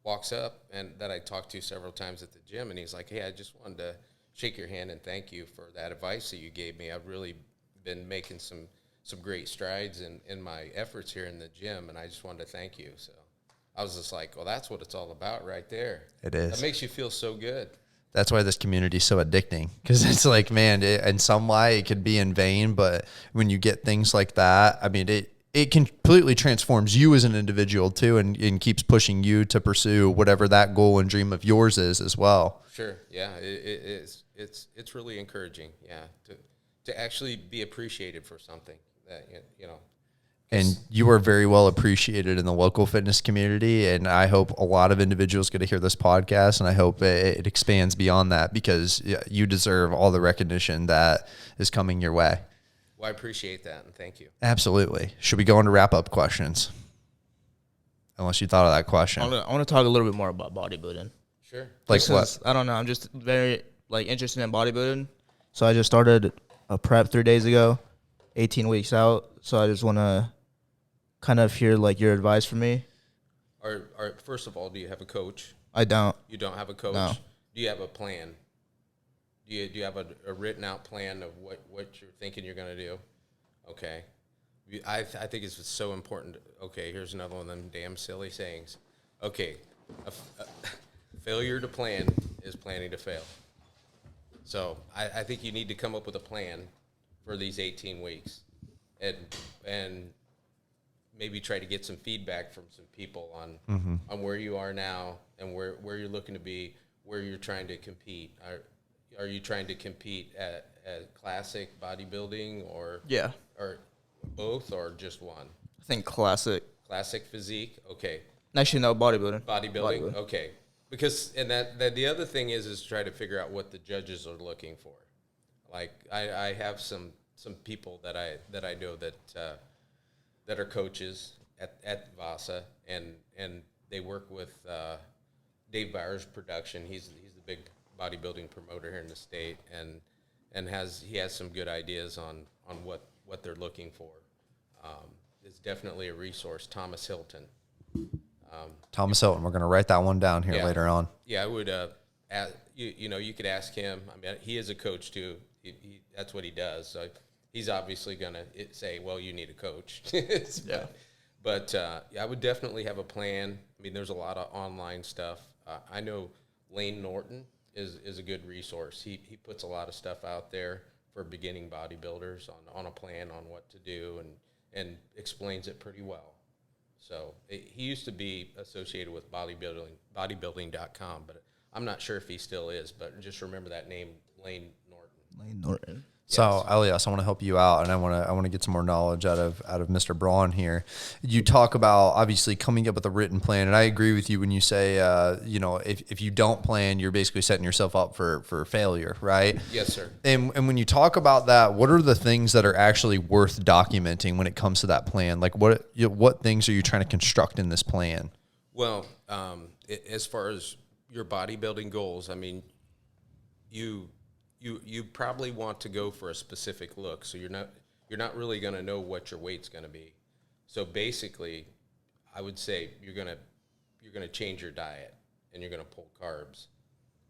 Speaker 4: walks up, and that I talked to several times at the gym, and he's like, hey, I just wanted to shake your hand and thank you for that advice that you gave me. I've really been making some great strides in my efforts here in the gym, and I just wanted to thank you. So I was just like, well, that's what it's all about right there.
Speaker 2: It is.
Speaker 4: That makes you feel so good.
Speaker 2: That's why this community is so addicting, because it's like, man, in some way it could be in vain, but when you get things like that, I mean, it completely transforms you as an individual too, and keeps pushing you to pursue whatever that goal and dream of yours is as well.
Speaker 4: Sure. Yeah. It is. It's really encouraging. Yeah. To actually be appreciated for something that, you know.
Speaker 2: And you are very well appreciated in the local fitness community. And I hope a lot of individuals get to hear this podcast, and I hope it expands beyond that, because you deserve all the recognition that is coming your way.
Speaker 4: Well, I appreciate that, and thank you.
Speaker 2: Absolutely. Should we go into wrap-up questions? Unless you thought of that question.
Speaker 1: I want to talk a little bit more about bodybuilding.
Speaker 4: Sure.
Speaker 2: Like what?
Speaker 1: I don't know. I'm just very interested in bodybuilding. So I just started a prep 3 days ago, 18 weeks out. So I just want to kind of hear your advice for me.
Speaker 4: First of all, do you have a coach?
Speaker 1: I don't.
Speaker 4: You don't have a coach?
Speaker 1: No.
Speaker 4: Do you have a plan? Do you have a written out plan of what you're thinking you're going to do? Okay. I think it's so important. Okay, here's another one of them damn silly sayings. Okay, failure to plan is planning to fail. So I think you need to come up with a plan for these 18 weeks and maybe try to get some feedback from some people on where you are now and where you're looking to be, where you're trying to compete. Are you trying to compete at classic bodybuilding or both, or just one? I
Speaker 1: think classic.
Speaker 4: Classic physique, okay.
Speaker 1: Actually, no, bodybuilding.
Speaker 4: Bodybuilding, okay. Because that the other thing is try to figure out what the judges are looking for. Like I have some people that I know that are coaches at Vasa, and they work with Dave Bowers Production. He's the big bodybuilding promoter here in the state, and he has some good ideas on what they're looking for. It's definitely a resource. Thomas Hilton.
Speaker 2: Thomas Hilton. We're going to write that one down here later on.
Speaker 4: Yeah, I would. You could ask him. I mean, he is a coach too. That's what he does. So he's obviously going to say, "Well, you need a coach." But I would definitely have a plan. I mean, there's a lot of online stuff. I know Lane Norton is a good resource. He puts a lot of stuff out there for beginning bodybuilders on a plan on what to do, and explains it pretty well. So he used to be associated with bodybuilding.com, but I'm not sure if he still is. But just remember that name, Lane Norton.
Speaker 1: Lane Norton.
Speaker 2: So, Elias, I want to help you out, and I want to get some more knowledge out of Mr. Braun here. You talk about obviously coming up with a written plan, and I agree with you when you say, if you don't plan, you're basically setting yourself up for failure, right?
Speaker 4: Yes, sir.
Speaker 2: And when you talk about that, what are the things that are actually worth documenting when it comes to that plan? Like what things are you trying to construct in this plan?
Speaker 4: Well, as far as your bodybuilding goals, I mean, you probably want to go for a specific look, so you're not really going to know what your weight's going to be. So basically, I would say you're going to change your diet, and you're going to pull carbs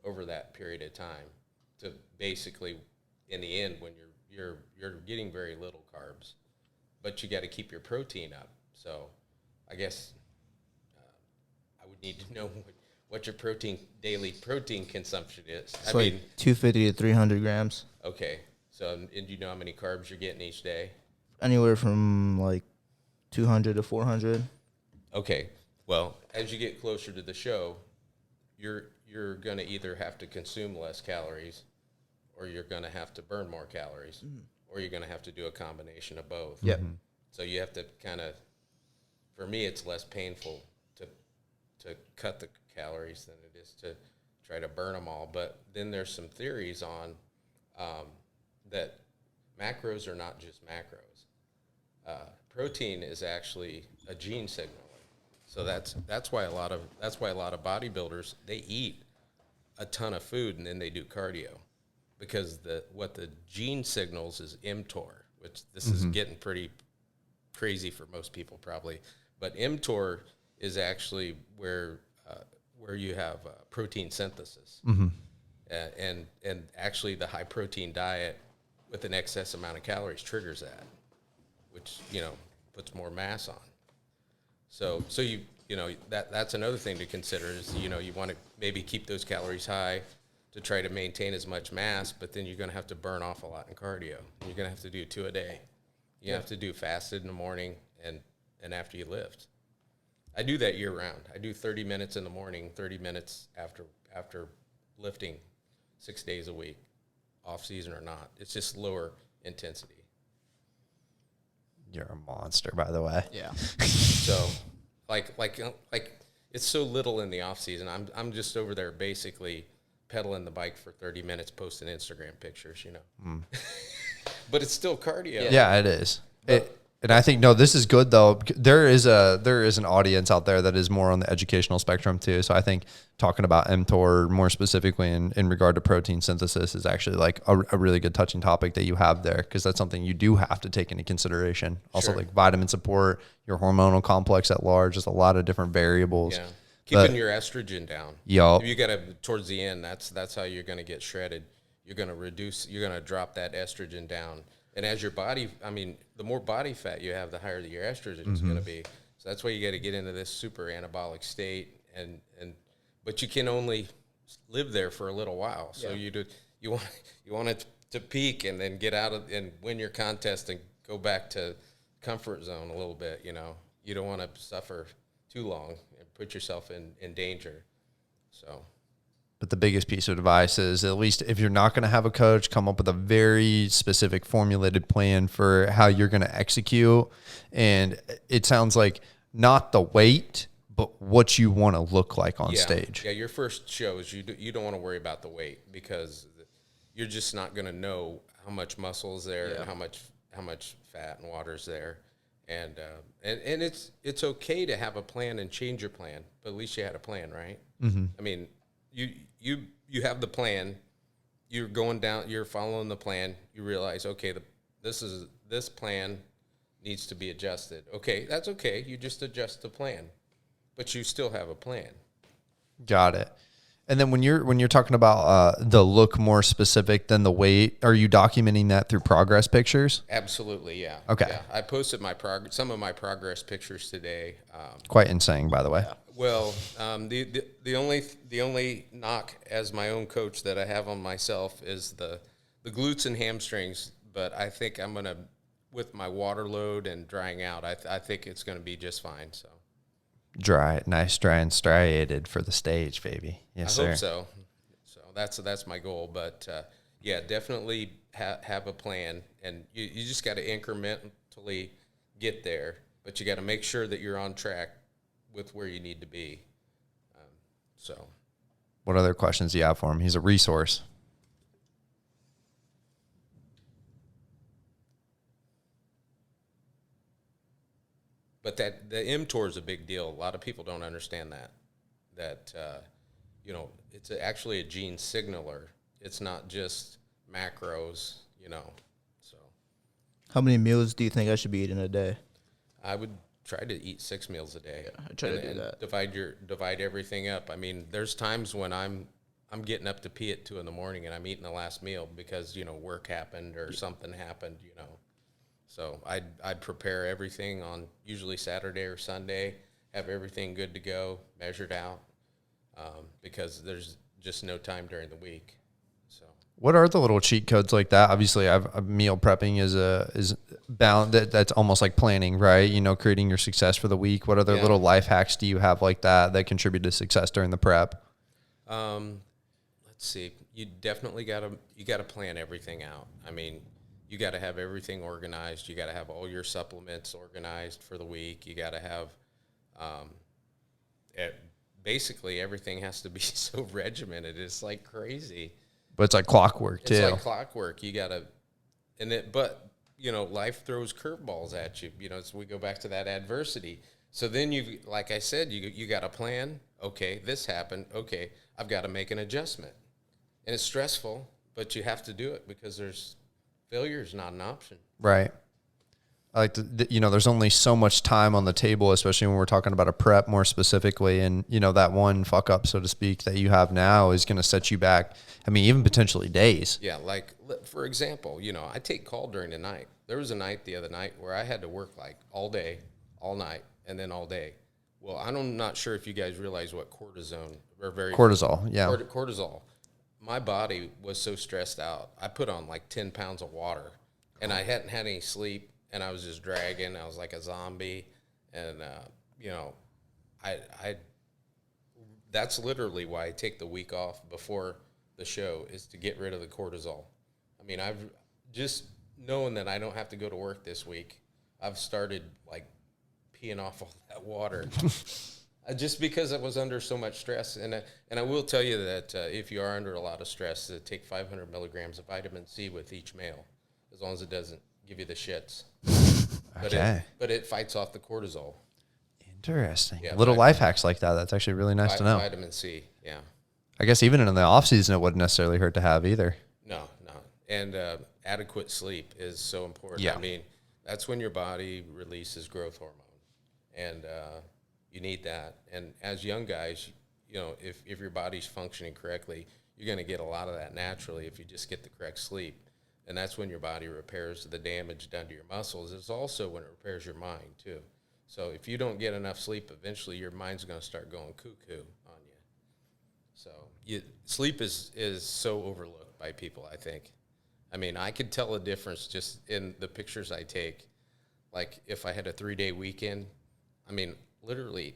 Speaker 4: over that period of time to basically, in the end, when you're getting very little carbs, but you got to keep your protein up. So I guess I would need to know what your daily protein consumption is.
Speaker 1: It's 250 to 300 grams.
Speaker 4: Okay. So, and do you know how many carbs you're getting each day?
Speaker 1: Anywhere from 200 to 400.
Speaker 4: Okay. Well, as you get closer to the show, you're going to either have to consume less calories, or you're going to have to burn more calories, or you're going to have to do a combination of both.
Speaker 1: Yep.
Speaker 4: So you have to for me, it's less painful to cut the calories than it is to try to burn them all. But then there's some theories on that macros are not just macros. Protein is actually a gene signaler. So that's why a lot of bodybuilders, they eat a ton of food and then they do cardio, because what the gene signals is mTOR, which this is getting pretty crazy for most people probably, but mTOR is actually where you have protein synthesis. And actually the high protein diet with an excess amount of calories triggers that, which, puts more mass on. So that's another thing to consider is, you want to maybe keep those calories high to try to maintain as much mass, but then you're going to have to burn off a lot in cardio. You're going to have to do 2 a day. You have to do fasted in the morning and after you lift. I do that year round. I do 30 minutes in the morning, 30 minutes after lifting 6 days a week, off season or not. It's just lower intensity.
Speaker 2: You're a monster, by the way.
Speaker 1: Yeah.
Speaker 4: So like it's so little in the off season. I'm just over there basically pedaling the bike for 30 minutes, posting Instagram pictures, But it's still cardio.
Speaker 2: Yeah, it is. And I think, no, this is good though. There is an audience out there that is more on the educational spectrum too. So I think talking about mTOR more specifically in regard to protein synthesis is actually like a really good touching topic that you have there, because that's something you do have to take into consideration. Also, like vitamin support, your hormonal complex at large, there's a lot of different variables.
Speaker 4: Yeah. Keeping your estrogen down.
Speaker 2: Yup.
Speaker 4: You got to, towards the end, that's how you're going to get shredded. You're going to drop that estrogen down. And as your body, the more body fat you have, the higher your estrogen is going to be. So that's why you got to get into this super anabolic state, but you can only live there for a little while. So you want it to peak and then get out of and win your contest and go back to comfort zone a little bit. You don't want to suffer too long and put yourself in danger. So.
Speaker 2: But the biggest piece of advice is, at least if you're not going to have a coach, come up with a very specific formulated plan for how you're going to execute. And it sounds like not the weight, but what you want to look like on
Speaker 4: Yeah.
Speaker 2: stage.
Speaker 4: Yeah, your first shows, you don't want to worry about the weight because you're just not going to know how much muscle is there and how much fat and water is there. And it's okay to have a plan and change your plan, but at least you had a plan, right? Mm-hmm. I mean, you have the plan. You're going down. You're following the plan. You realize, okay, this plan needs to be adjusted. Okay, that's okay. You just adjust the plan, but you still have a plan.
Speaker 2: Got it. And then when you're talking about the look more specific than the weight, are you documenting that through progress pictures?
Speaker 4: Absolutely, yeah.
Speaker 2: Okay.
Speaker 4: Yeah. I posted some of my progress pictures today.
Speaker 2: Quite insane, by the way.
Speaker 4: Well, the only knock as my own coach that I have on myself is the glutes and hamstrings. But I think I'm gonna, with my water load and drying out, I think it's gonna be just fine. So.
Speaker 2: Nice, dry and striated for the stage, baby. Yes, sir.
Speaker 4: I hope so. So that's my goal. But yeah, definitely have a plan, and you just got to incrementally get there. But you got to make sure that you're on track with where you need to be. So,
Speaker 2: what other questions do you have for him? He's a resource.
Speaker 4: But the mTOR is a big deal. A lot of people don't understand that it's actually a gene signaler. It's not just macros, So
Speaker 1: How many meals do you think I should be eating a day?
Speaker 4: I would try to eat 6 meals a day.
Speaker 1: Yeah, I try to do that.
Speaker 4: Divide everything up. I mean, there's times when I'm getting up to pee at 2 a.m. and I'm eating the last meal because work happened or something happened. So I'd prepare everything on usually Saturday or Sunday, have everything good to go, measured out, because there's just no time during the week. So
Speaker 2: what are the little cheat codes like that? Obviously, meal prepping is bound. That's almost like planning, right? Creating your success for the week. What other little life hacks do you have like that contribute to success during the prep?
Speaker 4: Let's see. You definitely gotta plan everything out. I mean, you got to have everything organized. You got to have all your supplements organized for the week. You got to have, basically everything has to be so regimented. It's like crazy.
Speaker 2: But it's like clockwork too.
Speaker 4: It's like clockwork. You got to, but life throws curveballs at you. So we go back to that adversity. So then like I said, you got a plan. Okay, this happened. Okay, I've got to make an adjustment, and it's stressful, but you have to do it because failure is not an option.
Speaker 2: Right. I like to, there's only so much time on the table, especially when we're talking about a prep more specifically. And, that one fuck up, so to speak, that you have now is going to set you back. I mean, even potentially days.
Speaker 4: Yeah. Like, for example, I take call during the night. There was a night the other night where I had to work like all day, all night, and then all day. Well, I'm not sure if you guys realize what cortisol. Yeah. Cortisol. My body was so stressed out. I put on like 10 pounds of water, and I hadn't had any sleep, and I was just dragging. I was like a zombie, and that's literally why I take the week off before the show, is to get rid of the cortisol. I mean, I've just knowing that I don't have to go to work this week, I've started like peeing off all that water. Just because I was under so much stress. And I will tell you that if you are under a lot of stress, take 500 milligrams of vitamin C with each meal, as long as it doesn't give you the shits.
Speaker 2: Okay.
Speaker 4: But it fights off the cortisol.
Speaker 2: Interesting.
Speaker 4: Yeah,
Speaker 2: little life hacks like that. That's actually really nice to know.
Speaker 4: Vitamin C, yeah.
Speaker 2: I guess even in the off season, it wouldn't necessarily hurt to have either.
Speaker 4: No. And adequate sleep is so important.
Speaker 2: Yeah.
Speaker 4: I mean, that's when your body releases growth hormone. And you need that. And as young guys, if your body's functioning correctly, you're going to get a lot of that naturally if you just get the correct sleep. And that's when your body repairs the damage done to your muscles. It's also when it repairs your mind, too. So if you don't get enough sleep, eventually your mind's going to start going cuckoo on you. So sleep is so overlooked by people, I think. I mean, I could tell a difference just in the pictures I take. Like, if I had a 3-day weekend, I mean, literally,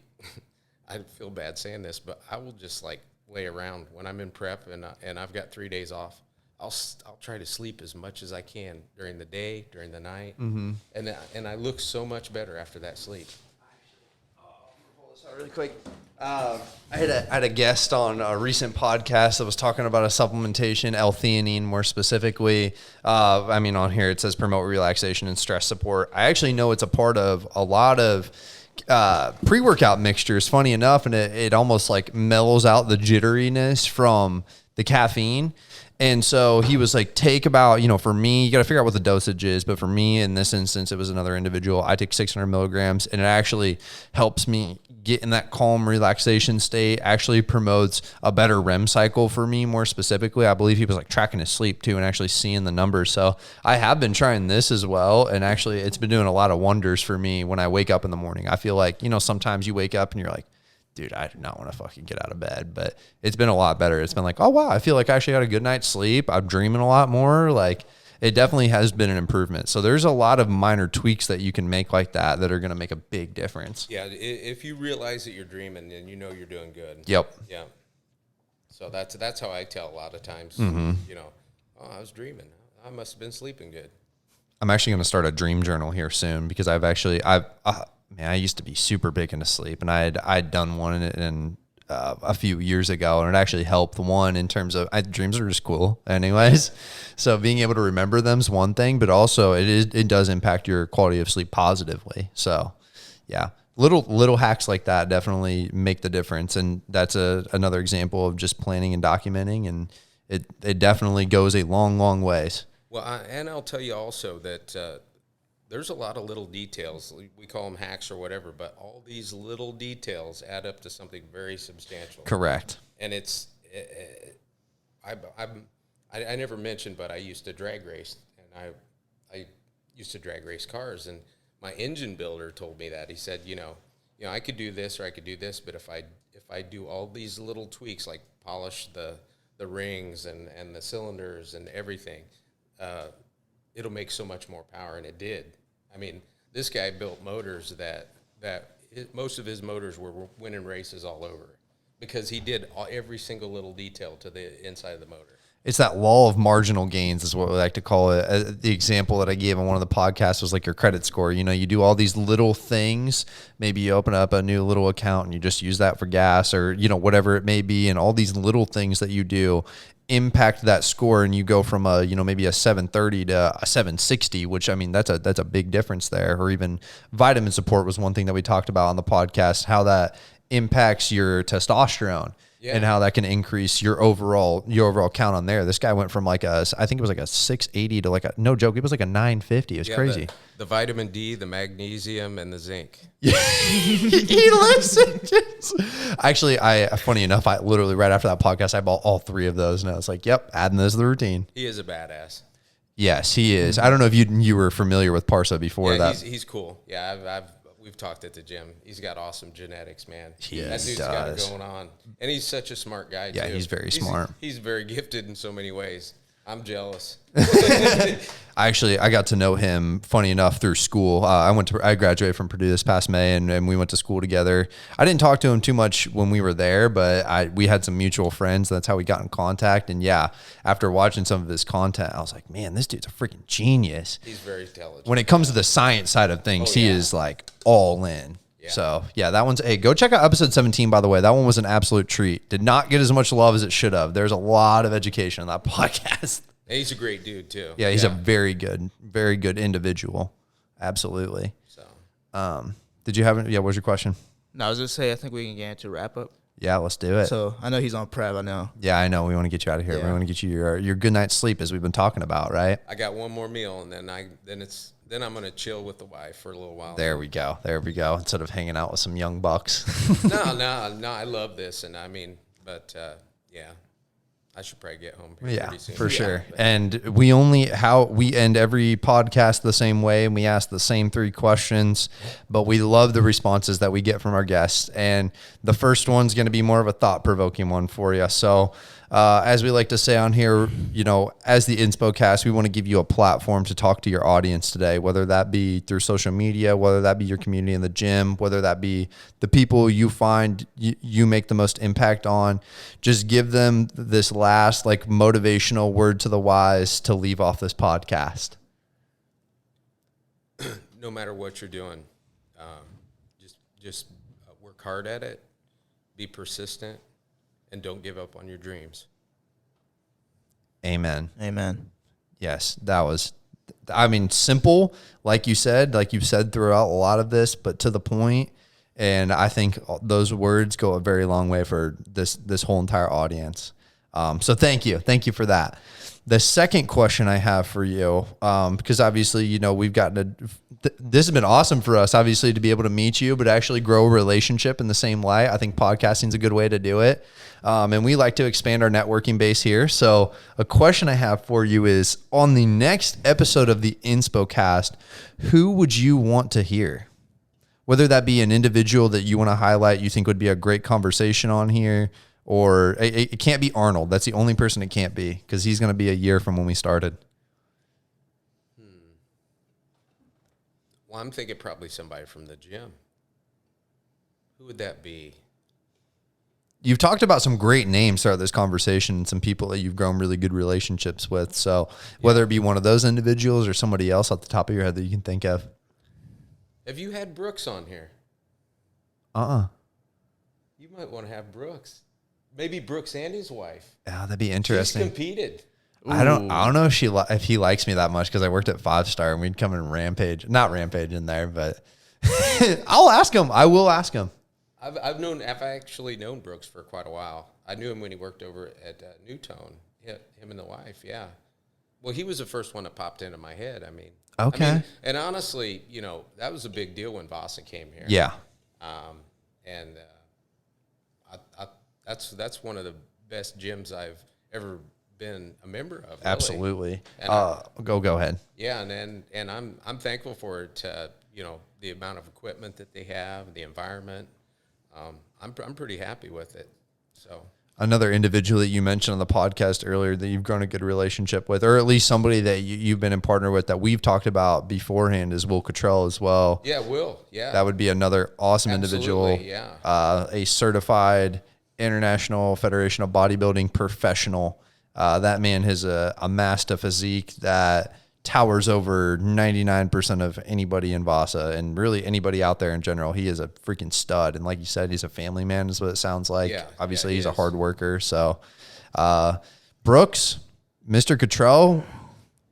Speaker 4: I feel bad saying this, but I will just like lay around when I'm in prep and I've got 3 days off. I'll try to sleep as much as I can during the day, during the night, and I look so much better after that sleep.
Speaker 2: really quick. I had a guest on a recent podcast that was talking about a supplementation, L-theanine more specifically. On here it says promote relaxation and stress support. I actually know it's a part of a lot of pre-workout mixtures, funny enough, and it almost like mellows out the jitteriness from the caffeine. And so he was like, take about, for me, you got to figure out what the dosage is. But for me, in this instance, it was another individual. I take 600 milligrams, and it actually helps me get in that calm relaxation state, actually promotes a better REM cycle for me more specifically. I believe he was like tracking his sleep too and actually seeing the numbers. So I have been trying this as well. And actually it's been doing a lot of wonders for me when I wake up in the morning. I feel like, sometimes you wake up and you're like, dude, I do not want to fucking get out of bed, but it's been a lot better. It's been like, oh wow, I feel like I actually got a good night's sleep. I'm dreaming a lot more. Like it definitely has been an improvement. So there's a lot of minor tweaks that you can make like that are going to make a big difference.
Speaker 4: Yeah. If you realize that you're dreaming, then you know you're doing good.
Speaker 2: Yep.
Speaker 4: Yeah. So that's how I tell a lot of times, oh, I was dreaming. I must have been sleeping good.
Speaker 2: I'm actually going to start a dream journal here soon because I used to be super big into sleep, and I'd done one in a few years ago, and it actually helped. One in terms of dreams are just cool, anyways. So being able to remember them is one thing, but also it does impact your quality of sleep positively. So yeah, little hacks like that definitely make the difference, and that's another example of just planning and documenting, and it definitely goes a long ways.
Speaker 4: Well, and I'll tell you also that. There's a lot of little details. We call them hacks or whatever, but all these little details add up to something very substantial.
Speaker 2: Correct.
Speaker 4: And it's, I never mentioned, but I used to drag race, and I used to drag race cars, and my engine builder told me that. He said, I could do this or I could do this, but if I do all these little tweaks, like polish the rings and the cylinders and everything, it'll make so much more power, and it did. I mean, this guy built motors that most of his motors were winning races all over because he did every single little detail to the inside of the motor.
Speaker 2: It's that law of marginal gains is what we like to call it. The example that I gave on one of the podcasts was like your credit score. You do all these little things. Maybe you open up a new little account and you just use that for gas or, whatever it may be. And all these little things that you do impact that score, and you go from maybe a 730 to a 760, which that's a big difference there. Or even vitamin support was one thing that we talked about on the podcast, how that impacts your testosterone. Yeah. And how that can increase your overall count on there. This guy went from I think it was like a 680 to no joke, it was like a 950. It was crazy.
Speaker 4: The vitamin D, the magnesium, and the zinc.
Speaker 2: He listened. Actually, funny enough, I literally right after that podcast, I bought all 3 of those, and I was like, yep, adding those to the routine.
Speaker 4: He is a badass.
Speaker 2: Yes, he is. I don't know if you were familiar with Parsa before that.
Speaker 4: He's cool. Yeah, we've talked at the gym. He's got awesome genetics, man. That dude's got it going on. And he's such a smart guy, too.
Speaker 2: Yeah, he's very smart.
Speaker 4: He's very gifted in so many ways. I'm jealous.
Speaker 2: I got to know him, funny enough, through school. I graduated from Purdue this past May, and we went to school together. I didn't talk to him too much when we were there, but we had some mutual friends. That's how we got in contact. And yeah, after watching some of his content, I was like, man, this dude's a freaking genius.
Speaker 4: He's very intelligent.
Speaker 2: When it comes to the science side of things, he is like all in. Yeah. So yeah, that one's, hey, go check out episode 17, by the way. That one was an absolute treat. Did not get as much love as it should have. There's a lot of education on that podcast.
Speaker 4: And he's a great dude too.
Speaker 2: Yeah, he's a very good individual. Absolutely.
Speaker 4: So,
Speaker 2: did you have what was your question?
Speaker 1: No, I was just say I think we can get into wrap up.
Speaker 2: Yeah, let's do it.
Speaker 1: So I know he's on prep. I know.
Speaker 2: Yeah, I know. We want to get you out of here.
Speaker 1: Yeah.
Speaker 2: We want to get you your good night's sleep, as we've been talking about, right?
Speaker 4: I got one more meal, and then I'm gonna chill with the wife for a little while.
Speaker 2: There we go. Instead of hanging out with some young bucks.
Speaker 4: No. I love this, and yeah. I should probably get home pretty soon.
Speaker 2: For sure. And we end every podcast the same way, and we ask the same 3 questions, but we love the responses that we get from our guests. And the first one's going to be more of a thought-provoking one for you. So as we like to say on here, as the InspoCast, we want to give you a platform to talk to your audience today, whether that be through social media, whether that be your community in the gym, whether that be the people you find you make the most impact on. Just give them this last motivational word to the wise to leave off this podcast.
Speaker 4: No matter what you're doing, just work hard at it, be persistent, and don't give up on your dreams.
Speaker 2: Amen.
Speaker 1: Amen.
Speaker 2: Yes, that was, I mean, simple, like you've said throughout a lot of this, but to the point. And I think those words go a very long way for this whole entire audience. So thank you for that. The second question I have for you, because obviously, you know, we've gotten this has been awesome for us, obviously, to be able to meet you, but actually grow a relationship in the same light. I think podcasting is a good way to do it. And we like to expand our networking base here. So a question I have for you is, on the next episode of the InspoCast, who would you want to hear? Whether that be an individual that you want to highlight, you think would be a great conversation on here, or it can't be Arnold. That's the only person it can't be, because he's going to be a year from when we started.
Speaker 4: Well, I'm thinking probably somebody from the gym. Who would that be?
Speaker 2: You've talked about some great names throughout this conversation and some people that you've grown really good relationships with. So whether it be one of those individuals or somebody else off the top of your head that you can think of.
Speaker 4: Have you had Brooks on here? You might want to have Brooks. Maybe Brooks and his wife.
Speaker 2: Yeah, that'd be interesting.
Speaker 4: He's competed.
Speaker 2: I don't know if he likes me that much, because I worked at 5 Star and we'd come and not rampage in there, but I'll ask him. I will ask him.
Speaker 4: I've actually known Brooks for quite a while. I knew him when he worked over at Newtone. Him and the wife. Yeah. Well, he was the first one that popped into my head. I mean,
Speaker 2: okay.
Speaker 4: And honestly, you know, that was a big deal when Vasa came here.
Speaker 2: Yeah.
Speaker 4: That's one of the best gyms I've ever been a member of. Really.
Speaker 2: Absolutely.
Speaker 4: And
Speaker 2: go ahead.
Speaker 4: Yeah, and I'm thankful for it. You know, the amount of equipment that they have, the environment. I'm pretty happy with it. So.
Speaker 2: Another individual that you mentioned on the podcast earlier that you've grown a good relationship with, or at least somebody that you've been in partner with that we've talked about beforehand, is Will Cottrell as well.
Speaker 4: Yeah, Will. Yeah.
Speaker 2: That would be another awesome individual.
Speaker 4: Yeah.
Speaker 2: A certified International Federation of Bodybuilding professional. That man has amassed a physique that towers over 99% of anybody in Vasa, and really anybody out there in general. He is a freaking stud. And like you said, he's a family man is what it sounds like.
Speaker 4: Yeah,
Speaker 2: Obviously,
Speaker 4: he
Speaker 2: he's
Speaker 4: is.
Speaker 2: a hard worker. So Brooks, Mr. Cottrell,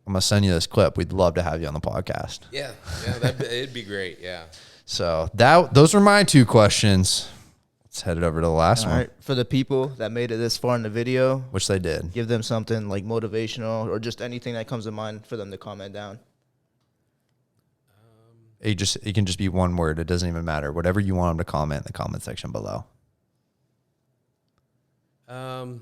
Speaker 2: I'm going to send you this clip. We'd love to have you on the podcast.
Speaker 4: Yeah, it'd be great, yeah.
Speaker 2: So those were my 2 questions. Let's head it over to the last one.
Speaker 1: All right. For the people that made it this far in the video,
Speaker 2: Which they did.
Speaker 1: give them something like motivational or just anything that comes to mind for them to comment down.
Speaker 2: It can just be one word. It doesn't even matter. Whatever you want them to comment in the comment section below.
Speaker 4: I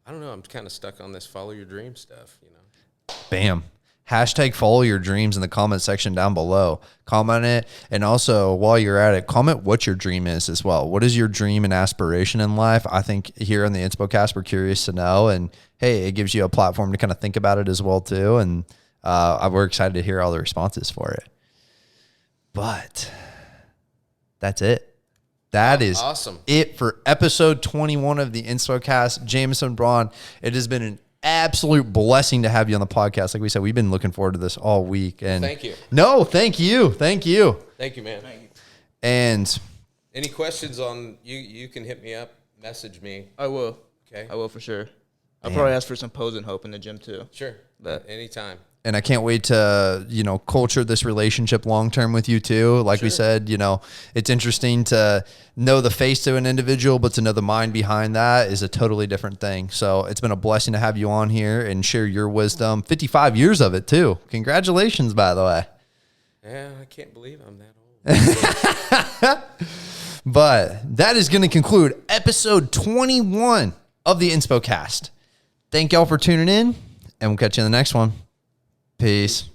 Speaker 4: don't know. I'm kind of stuck on this follow your dream stuff, you know.
Speaker 2: Bam. Hashtag follow your dreams in the comment section down below. Comment it. And also, while you're at it, comment what your dream is as well. What is your dream and aspiration in life? I think here on the InspoCast, we're curious to know. And, hey, it gives you a platform to kind of think about it as well, too. And we're excited to hear all the responses for it. But that's it. That is
Speaker 4: awesome.
Speaker 2: It for episode 21 of the InspoCast. Jamison Braun, it has been an absolute blessing to have you on the podcast. Like we said, we've been looking forward to this all week. And
Speaker 4: thank you.
Speaker 2: No, thank you. Thank you.
Speaker 4: Thank you, man. Thank you.
Speaker 2: And
Speaker 4: any questions on you can hit me up, message me.
Speaker 1: I will.
Speaker 4: Okay.
Speaker 1: I will for sure. I'll probably ask for some pose and hope in the gym too.
Speaker 4: Sure.
Speaker 1: But
Speaker 4: anytime.
Speaker 2: And I can't wait to, culture this relationship long-term with you too. Like we said, it's interesting to know the face to an individual, but to know the mind behind that is a totally different thing. So it's been a blessing to have you on here and share your wisdom. 55 years of it too. Congratulations, by the way.
Speaker 4: Yeah, I can't believe I'm that old.
Speaker 2: But that is going to conclude episode 21 of the InspoCast. Thank y'all for tuning in, and we'll catch you in the next one. Peace.